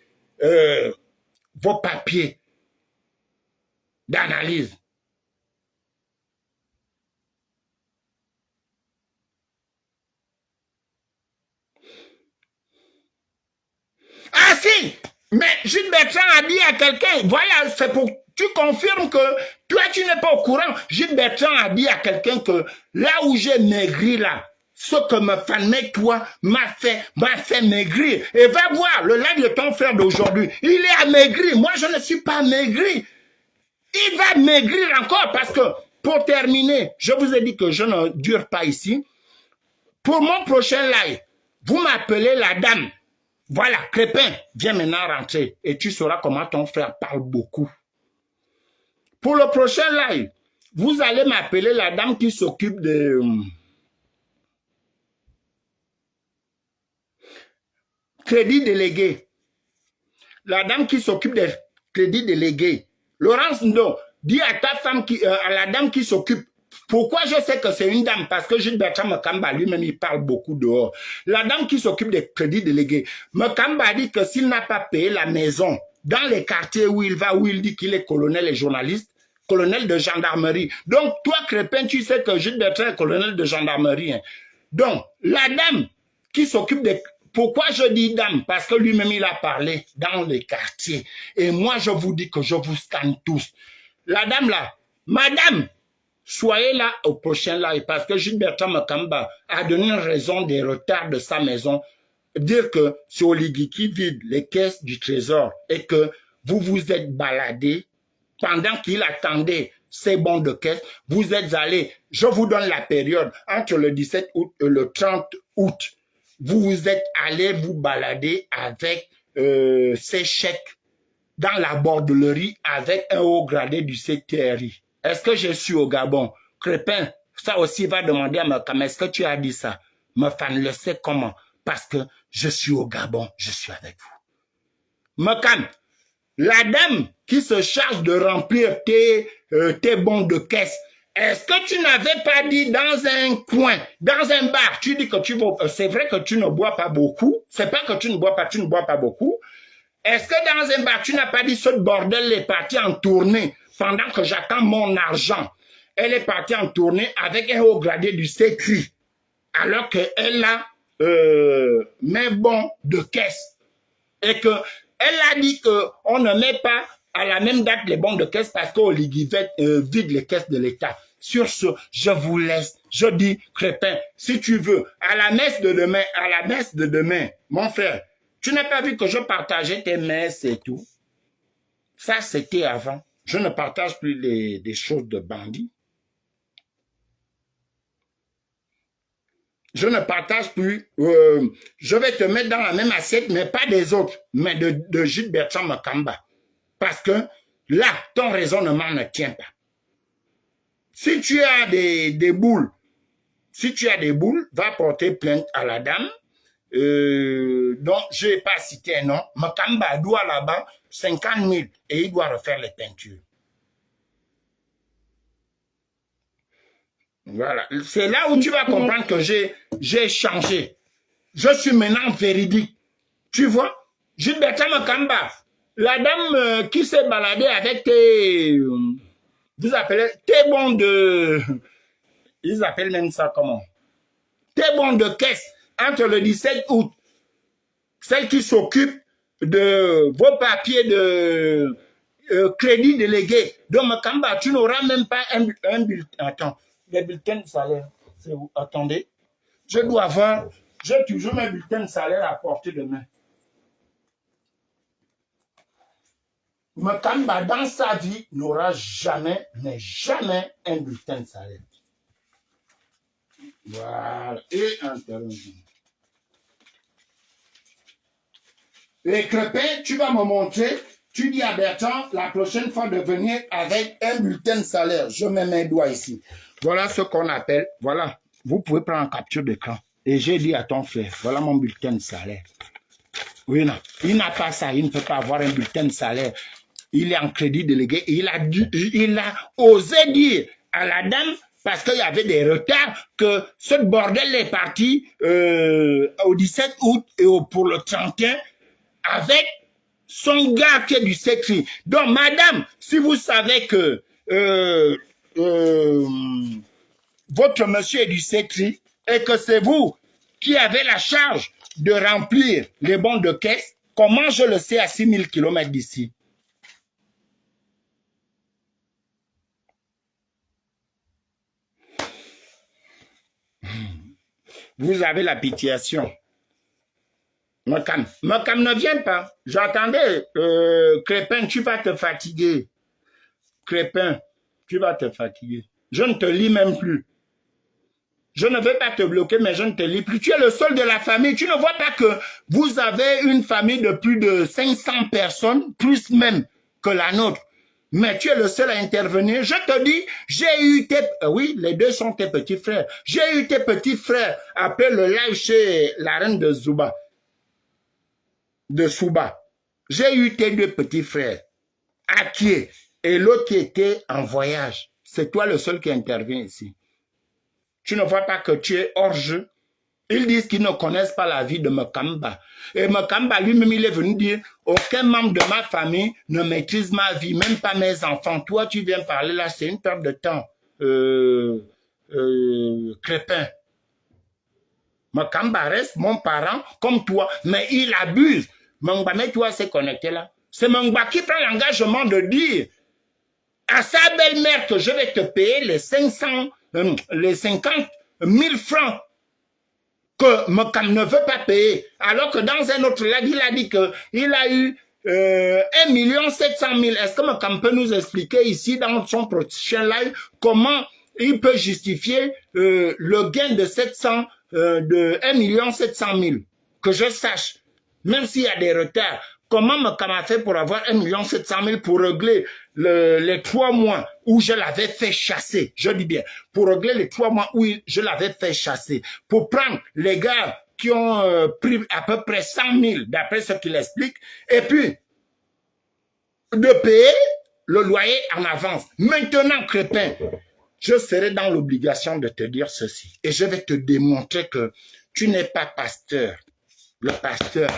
vos papiers d'analyse. Ah si, mais Jules Bertrand a dit à quelqu'un, voilà, c'est pour tu confirmes que toi tu n'es pas au courant. Jules Bertrand a dit à quelqu'un que là où j'ai maigri là, ce que me famille toi m'a fait maigrir. Et va voir le live de ton frère d'aujourd'hui, il est amaigri. Moi je ne suis pas maigri. Il va maigrir encore parce que pour terminer, je vous ai dit que je ne dure pas ici. Pour mon prochain live, vous m'appelez la dame. Voilà, Crépin, viens maintenant rentrer et tu sauras comment ton frère parle beaucoup. Pour le prochain live, vous allez m'appeler la dame qui s'occupe de... crédit délégué. La dame qui s'occupe des crédits délégués. Laurence Ndo, dis à ta femme, à la dame qui s'occupe. Pourquoi je sais que c'est une dame? Parce que Gilles Bertrand Makamba lui-même, il parle beaucoup dehors. La dame qui s'occupe des crédits délégués. Makamba dit que s'il n'a pas payé la maison dans les quartiers où il va, où il dit qu'il est colonel et journaliste, colonel de gendarmerie. Donc, toi, Crépin, tu sais que Gilles Bertrand est colonel de gendarmerie. Hein. Donc, la dame qui s'occupe des... Pourquoi je dis dame? Parce que lui-même, il a parlé dans les quartiers. Et moi, je vous dis que je vous scanne tous. La dame là, madame, soyez là au prochain live parce que Gilles Bertrand Makamba a donné une raison des retards de sa maison. Dire que c'est Oligui qui vide les caisses du trésor et que vous vous êtes baladé pendant qu'il attendait ces bons de caisse. Vous êtes allé, je vous donne la période, entre le 17 août et le 30 août. Vous vous êtes allé vous balader avec ces chèques dans la bordellerie avec un haut gradé du CTRI. Est-ce que je suis au Gabon? Crépin, ça aussi va demander à Mekam, est-ce que tu as dit ça? Mefan le sait comment? Parce que je suis au Gabon, je suis avec vous. Mekam, la dame qui se charge de remplir tes bons de caisse, est-ce que tu n'avais pas dit dans un coin, dans un bar, tu dis que tu bois, c'est vrai que tu ne bois pas beaucoup, c'est pas que tu ne bois pas beaucoup. Est-ce que dans un bar, tu n'as pas dit ce bordel est parti en tournée pendant que j'attends mon argent? Elle est partie en tournée avec un haut gradé du CTRI, alors qu'elle a mes bons de caisse. Et qu'elle a dit qu'on ne met pas à la même date les bons de caisse parce qu'Oligui vide les caisses de l'État. Sur ce, je vous laisse. Je dis, Crépin, si tu veux, à la messe de demain, mon frère, Tu n'as pas vu que je partageais tes messes et tout. Ça, c'était avant. Je ne partage plus des choses de bandits. Je ne partage plus. Je vais te mettre dans la même assiette, mais pas des autres, mais de Jules Bertrand Makamba. Parce que là, ton raisonnement ne tient pas. Si tu as des boules, va porter plainte à la dame. Donc, je n'ai pas cité un nom. Makamba doit là-bas 50 000 et il doit refaire les peintures. Voilà. C'est là où tu vas comprendre que j'ai changé. Je suis maintenant véridique. Tu vois, Jules Bertrand Makamba, la dame qui s'est baladée avec tes... Vous appelez tes bons de... Ils appellent même ça comment? Tes bons de caisse entre le 17 août. Celle qui s'occupe de vos papiers de crédit délégué. Donc, Makamba, tu n'auras même pas un bulletin. Attends, les bulletins de salaire, c'est où? Attendez. Je dois avoir... J'ai toujours mes bulletins de salaire à portée de main. Makamba, dans sa vie, n'aura jamais, mais jamais un bulletin de salaire. Voilà. Et intervention. Et Crépin, tu vas me montrer, tu dis à Bertrand, la prochaine fois de venir avec un bulletin de salaire. Je mets mes doigts ici. Voilà ce qu'on appelle, voilà, vous pouvez prendre en capture d'écran. Et j'ai dit à ton frère, voilà mon bulletin de salaire. Oui, non, il n'a pas ça, il ne peut pas avoir un bulletin de salaire. Il est en crédit délégué et il a osé dire à la dame, parce qu'il y avait des retards, que ce bordel est parti au 17 août et pour le 31 avec son gars qui est du Sécri. Donc, madame, si vous savez que votre monsieur est du Sécri et que c'est vous qui avez la charge de remplir les bons de caisse, comment je le sais à 6000 km d'ici? Vous avez la pitiation. Makam ne vient pas. J'attendais. Crépin, tu vas te fatiguer. Crépin, tu vas te fatiguer. Je ne te lis même plus. Je ne vais pas te bloquer, mais je ne te lis plus. Tu es le seul de la famille. Tu ne vois pas que vous avez une famille de plus de 500 personnes, plus même que la nôtre. Mais tu es le seul à intervenir. Je te dis, j'ai eu tes... oui, les deux sont tes petits frères. J'ai eu tes petits frères après le live chez la reine de Souba. J'ai eu tes deux petits frères, Akié et l'autre qui était en voyage. C'est toi le seul qui intervient ici. Tu ne vois pas que tu es hors jeu. Ils disent qu'ils ne connaissent pas la vie de Makamba. Et Makamba lui-même, il est venu dire, aucun membre de ma famille ne maîtrise ma vie, même pas mes enfants. Toi, tu viens parler là, c'est une perte de temps. Crépin. Makamba reste mon parent comme toi, mais il abuse. Mangba, mais toi, c'est connecté là. C'est Mangba qui prend l'engagement de dire à sa belle-mère que je vais te payer les 50 000 francs que Makam ne veut pas payer. Alors que dans un autre live, il a dit qu'il a eu 1 700 000. Est-ce que Makam peut nous expliquer ici dans son prochain live comment il peut justifier le gain de 1 700 000? Que je sache, même s'il y a des retards, comment Makam a fait pour avoir 1 700 000 pour régler les 3 mois où je l'avais fait chasser, je dis bien, pour régler les 3 mois où je l'avais fait chasser, pour prendre les gars qui ont pris à peu près 100 000, d'après ce qu'il explique, et puis de payer le loyer en avance. Maintenant, Crépin, je serai dans l'obligation de te dire ceci, et je vais te démontrer que tu n'es pas pasteur. Le pasteur,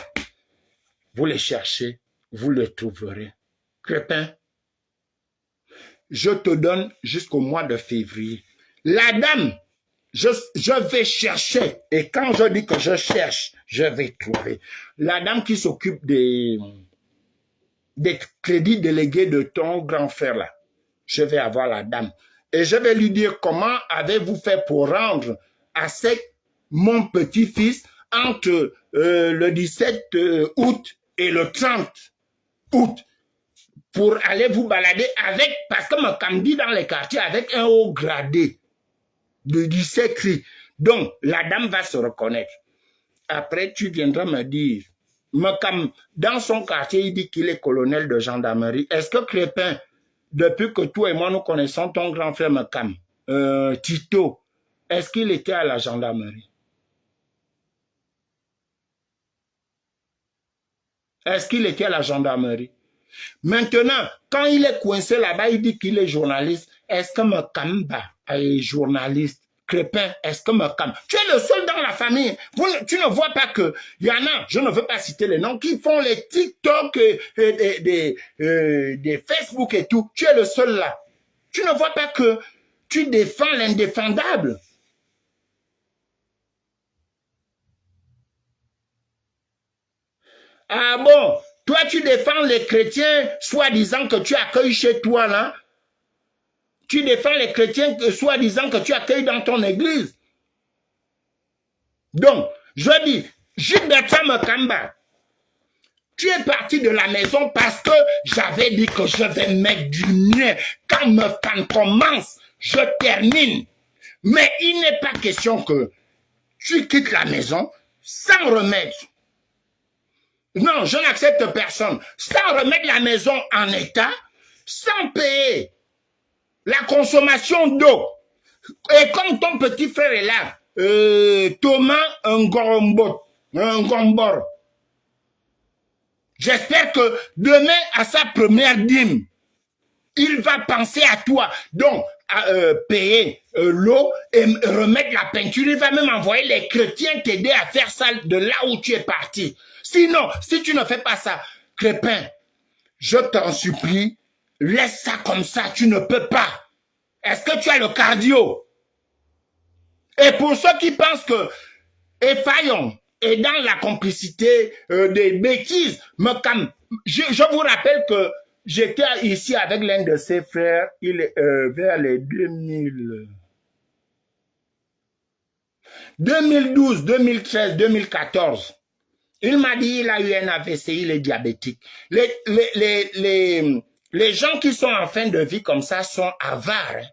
vous le cherchez, vous le trouverez. Crépin, je te donne jusqu'au mois de février. La dame, je vais chercher. Et quand je dis que je cherche, je vais trouver. La dame qui s'occupe des crédits délégués de ton grand frère là. Je vais avoir la dame. Et je vais lui dire comment avez-vous fait pour rendre à sec mon petit-fils entre le 17 août et le 30 août pour aller vous balader avec, parce que me dit dans les quartiers, avec un haut gradé de 17 cris. Donc, la dame va se reconnaître. Après, tu viendras me dire, dans son quartier, il dit qu'il est colonel de gendarmerie. Est-ce que Crépin, depuis que toi et moi nous connaissons ton grand frère Mekam, Tito, est-ce qu'il était à la gendarmerie? Est-ce qu'il était à la gendarmerie? Maintenant, quand il est coincé là-bas, il dit qu'il est journaliste. Est-ce que Mekamba est journaliste? Crépin, est-ce que Mekam? Tu es le seul dans la famille. Tu ne vois pas que il y en a, je ne veux pas citer les noms, qui font les TikTok, des Facebook et tout. Tu es le seul là. Tu ne vois pas que tu défends l'indéfendable. Ah bon, toi tu défends les chrétiens, soi-disant que tu accueilles chez toi là. Tu défends les chrétiens, soi-disant que tu accueilles dans ton église. Donc, je dis, Gilbertin Mekamba, tu es parti de la maison parce que j'avais dit que je vais mettre du mien. Quand Mekam commence, je termine. Mais il n'est pas question que tu quittes la maison sans remettre. Non, je n'accepte personne. Sans remettre la maison en état, sans payer la consommation d'eau. Et comme ton petit frère est là, Thomas Ngombor, j'espère que demain, à sa première dîme, il va penser à toi. Donc, payer l'eau et remettre la peinture. Il va même envoyer les chrétiens t'aider à faire ça de là où tu es parti. Sinon, si tu ne fais pas ça, Crépin, je t'en supplie, laisse ça comme ça, tu ne peux pas. Est-ce que tu as le cardio? Et pour ceux qui pensent que Effayon est dans la complicité des bêtises, je vous rappelle que j'étais ici avec l'un de ses frères, il est vers les 2012, 2013, 2014. Il m'a dit il a eu un AVC, il est diabétique. Les gens qui sont en fin de vie comme ça sont avares. Hein.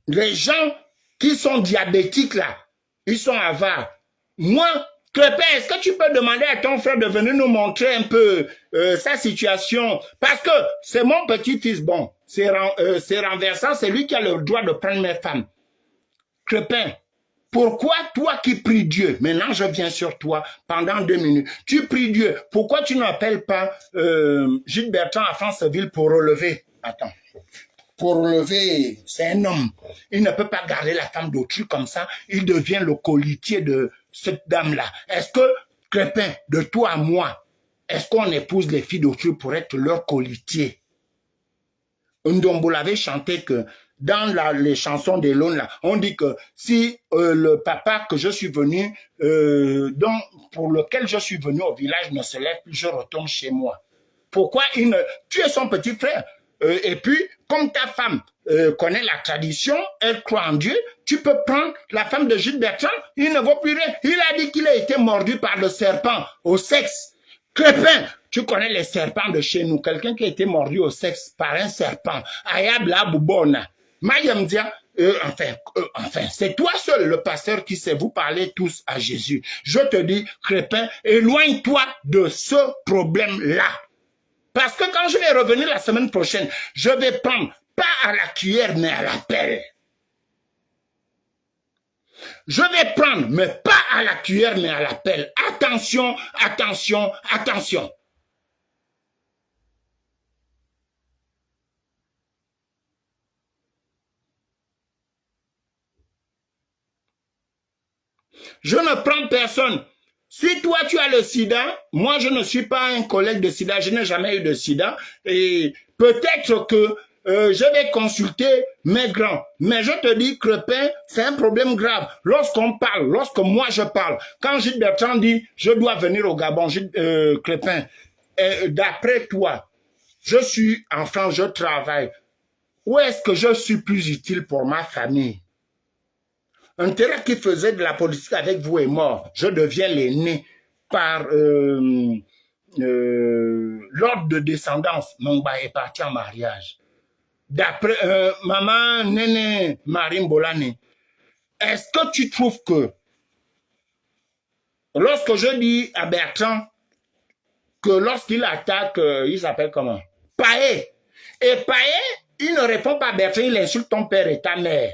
Les gens qui sont diabétiques là, ils sont avares. Moi, Crépin, est-ce que tu peux demander à ton frère de venir nous montrer un peu sa situation? Parce que c'est mon petit-fils, bon, c'est renversant, c'est lui qui a le droit de prendre mes femmes. Crépin, pourquoi toi qui pries Dieu, maintenant je viens sur toi pendant 2 minutes, tu pries Dieu, pourquoi tu n'appelles pas Gilles Bertrand à Franceville pour relever? Attends. Pour relever, c'est un homme. Il ne peut pas garder la femme d'autrui comme ça. Il devient le colitier de cette dame-là. Est-ce que, Crépin, de toi à moi, est-ce qu'on épouse les filles d'autrui pour être leur colitier? Ndombo l'avait chanté que dans les chansons des Lone, là, on dit que si le papa que je suis venu, pour lequel je suis venu au village ne se lève plus, je retourne chez moi. Pourquoi tu es son petit frère? Et puis, comme ta femme connaît la tradition, elle croit en Dieu, tu peux prendre la femme de Gilles Bertrand, il ne vaut plus rien. Il a dit qu'il a été mordu par le serpent au sexe. Crépin, tu connais les serpents de chez nous, quelqu'un qui a été mordu au sexe par un serpent. Ayabla Boubona. Mayamdia, enfin, c'est toi seul, le pasteur, qui sait vous parler tous à Jésus. Je te dis, Crépin, éloigne-toi de ce problème-là. Parce que quand je vais revenir la semaine prochaine, je vais prendre, pas à la cuillère, mais à la pelle. Je vais prendre, mais pas à la cuillère, mais à la pelle. Attention, attention, attention. Je ne prends personne. Si toi tu as le sida, moi je ne suis pas un collègue de sida, je n'ai jamais eu de sida. Et peut-être que je vais consulter mes grands. Mais je te dis, Crépin, c'est un problème grave. Lorsqu'on parle, lorsque moi je parle, quand Gilles Bertrand dit, je dois venir au Gabon, Crépin, d'après toi, Je suis enfant, je travaille. Où est-ce que je suis plus utile pour ma famille? Un terrain qui faisait de la politique avec vous est mort. Je deviens l'aîné par l'ordre de descendance. Mongba est parti en mariage. D'après maman Néné Marine Bolane, est-ce que tu trouves que lorsque je dis à Bertrand que lorsqu'il attaque, il s'appelle comment? Paé. Et Paé, il ne répond pas à Bertrand, il insulte ton père et ta mère.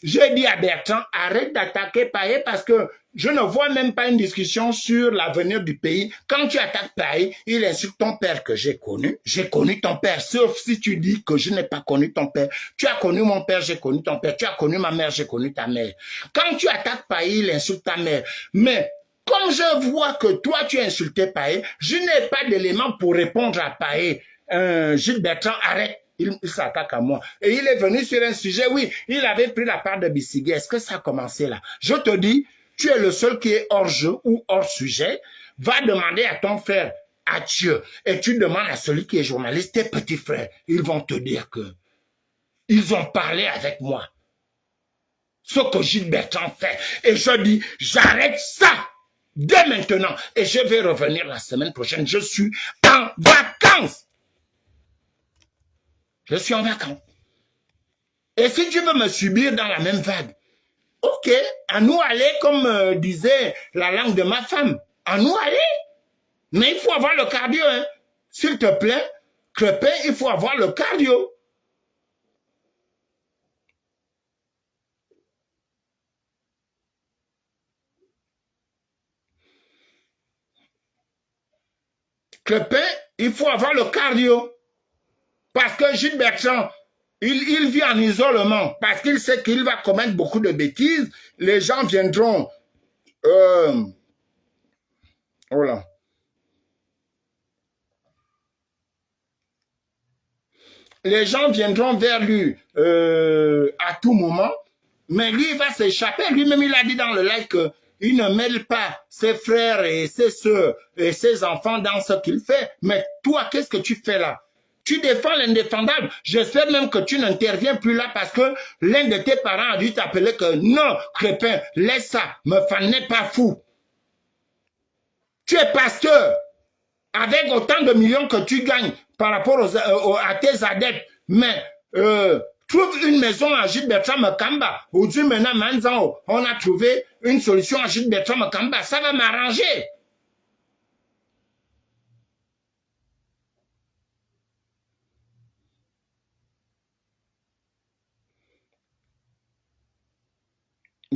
J'ai dit à Bertrand, arrête d'attaquer Paé parce que je ne vois même pas une discussion sur l'avenir du pays. Quand tu attaques Paé, il insulte ton père que j'ai connu. J'ai connu ton père, sauf si tu dis que je n'ai pas connu ton père. Tu as connu mon père, j'ai connu ton père. Tu as connu ma mère, j'ai connu ta mère. Quand tu attaques Paé, il insulte ta mère. Mais comme je vois que toi, tu as insulté Paé, je n'ai pas d'éléments pour répondre à Paé. Gilles Bertrand, arrête. Il s'attaque à moi. Et il est venu sur un sujet, oui, il avait pris la part de Bissigué. Est-ce que ça a commencé là? Je te dis, tu es le seul qui est hors jeu ou hors sujet. Va demander à ton frère Adieu. Et tu demandes à celui qui est journaliste, tes petits frères. Ils vont te dire que ils ont parlé avec moi. Ce que Gilles Bertrand fait. Et je dis, j'arrête ça dès maintenant. Et je vais revenir la semaine prochaine. Je suis en vacances. Je suis en vacances. Et si tu veux me subir dans la même vague, ok, à nous aller, comme disait la langue de ma femme, à nous aller. Mais il faut avoir le cardio, hein. S'il te plaît, Crépin, il faut avoir le cardio. Crépin, il faut avoir le cardio. Parce que Gilles Bertrand, il vit en isolement. Parce qu'il sait qu'il va commettre beaucoup de bêtises. Les gens viendront... oh là. Les gens viendront vers lui à tout moment. Mais lui, il va s'échapper. Lui-même, il a dit dans le live qu'il ne mêle pas ses frères et ses soeurs et ses enfants dans ce qu'il fait. Mais toi, qu'est-ce que tu fais là? Tu défends l'indéfendable. J'espère même que tu n'interviens plus là parce que l'un de tes parents a dû t'appeler que non, Crépin, laisse ça, me n'est pas fou. Tu es pasteur avec autant de millions que tu gagnes par rapport à tes adeptes. Mais trouve une maison à Gilles Bertrand Makamba. Aujourd'hui, maintenant, on a trouvé une solution à Gilles Bertrand Makamba. Ça va m'arranger.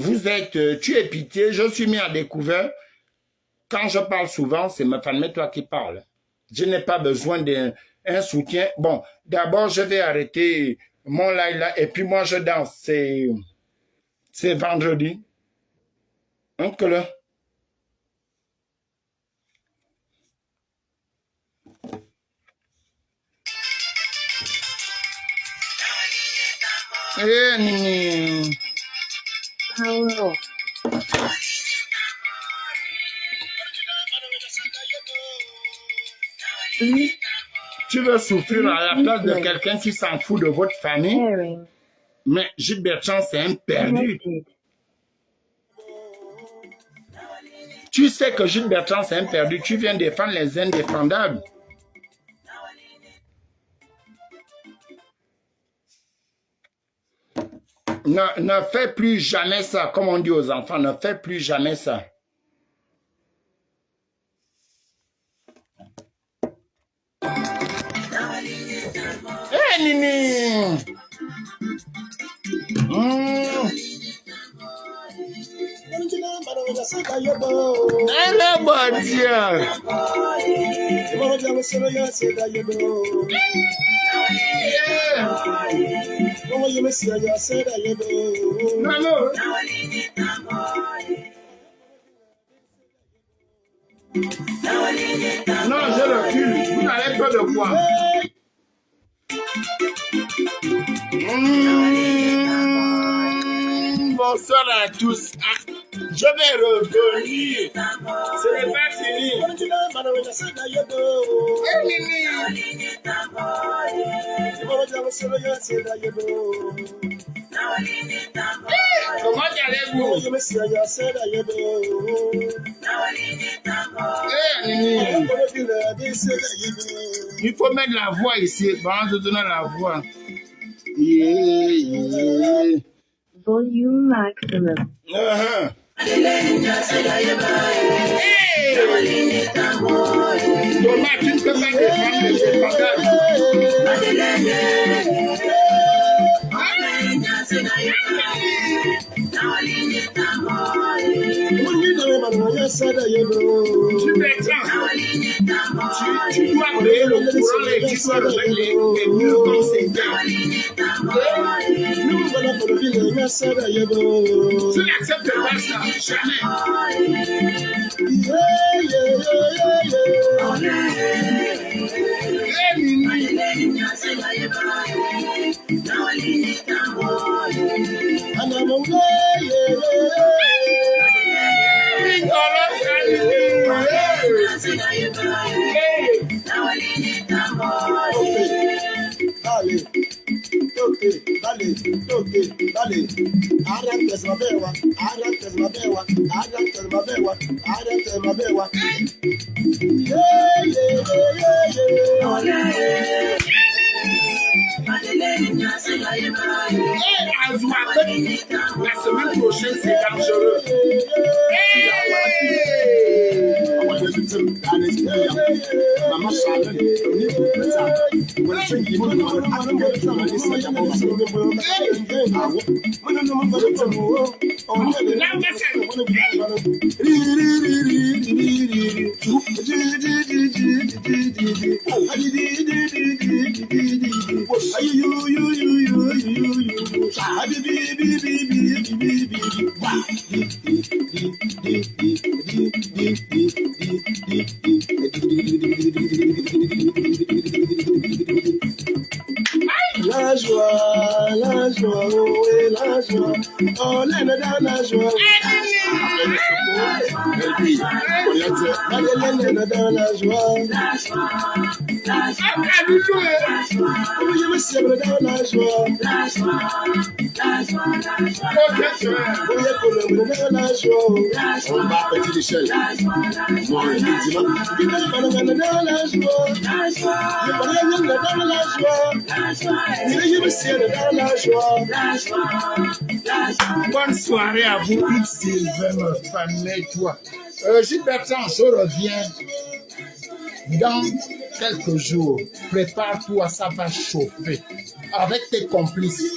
Vous êtes, tu es pitié, je suis mis à découvert. Quand je parle souvent, c'est ma femme, toi qui parle. Je n'ai pas besoin d'un soutien. Bon, d'abord, je vais arrêter mon live là, et puis moi, je danse. C'est vendredi. Donc là. Eh, Nini. Paulo. Tu veux souffrir à la place de quelqu'un qui s'en fout de votre famille? Mais Gilles Bertrand, c'est un perdu. Tu sais que Gilles Bertrand, c'est un perdu. Tu viens défendre les indéfendables. Ne fais plus jamais ça, comme on dit aux enfants, ne fais plus jamais ça. Hé, Nini! Hello, bon Dieu! Non, je recule. Vous n'avez pas de quoi. Bonsoir à tous. Je vais revenir. Ce n'est pas fini. Comment allez-vous? Il faut mettre la voix ici. Bon, je donne la voix. Yeah. Volume maximum. Uh-huh. Hey! Thomas, tu ne peux pas défendre les défendeurs. Tu dois créer le courant et tu dois remettre les murs comme c'était. Tu n'acceptes pas ça, jamais. La semaine prochaine, c'est dangereux. La joie, oh, et la joie, on est dans la joie. Madeleine est dans la joie. Oui, monsieur, dans la joie. Oui, dans la joie. On va petite échelle. Moi, je dis, dans la joie. Dans la joie. Bonne soirée à vous, Yves Sylvain, famille, toi. Gilbertin, je reviens dans quelques jours. Prépare-toi, ça va chauffer. Avec tes complices.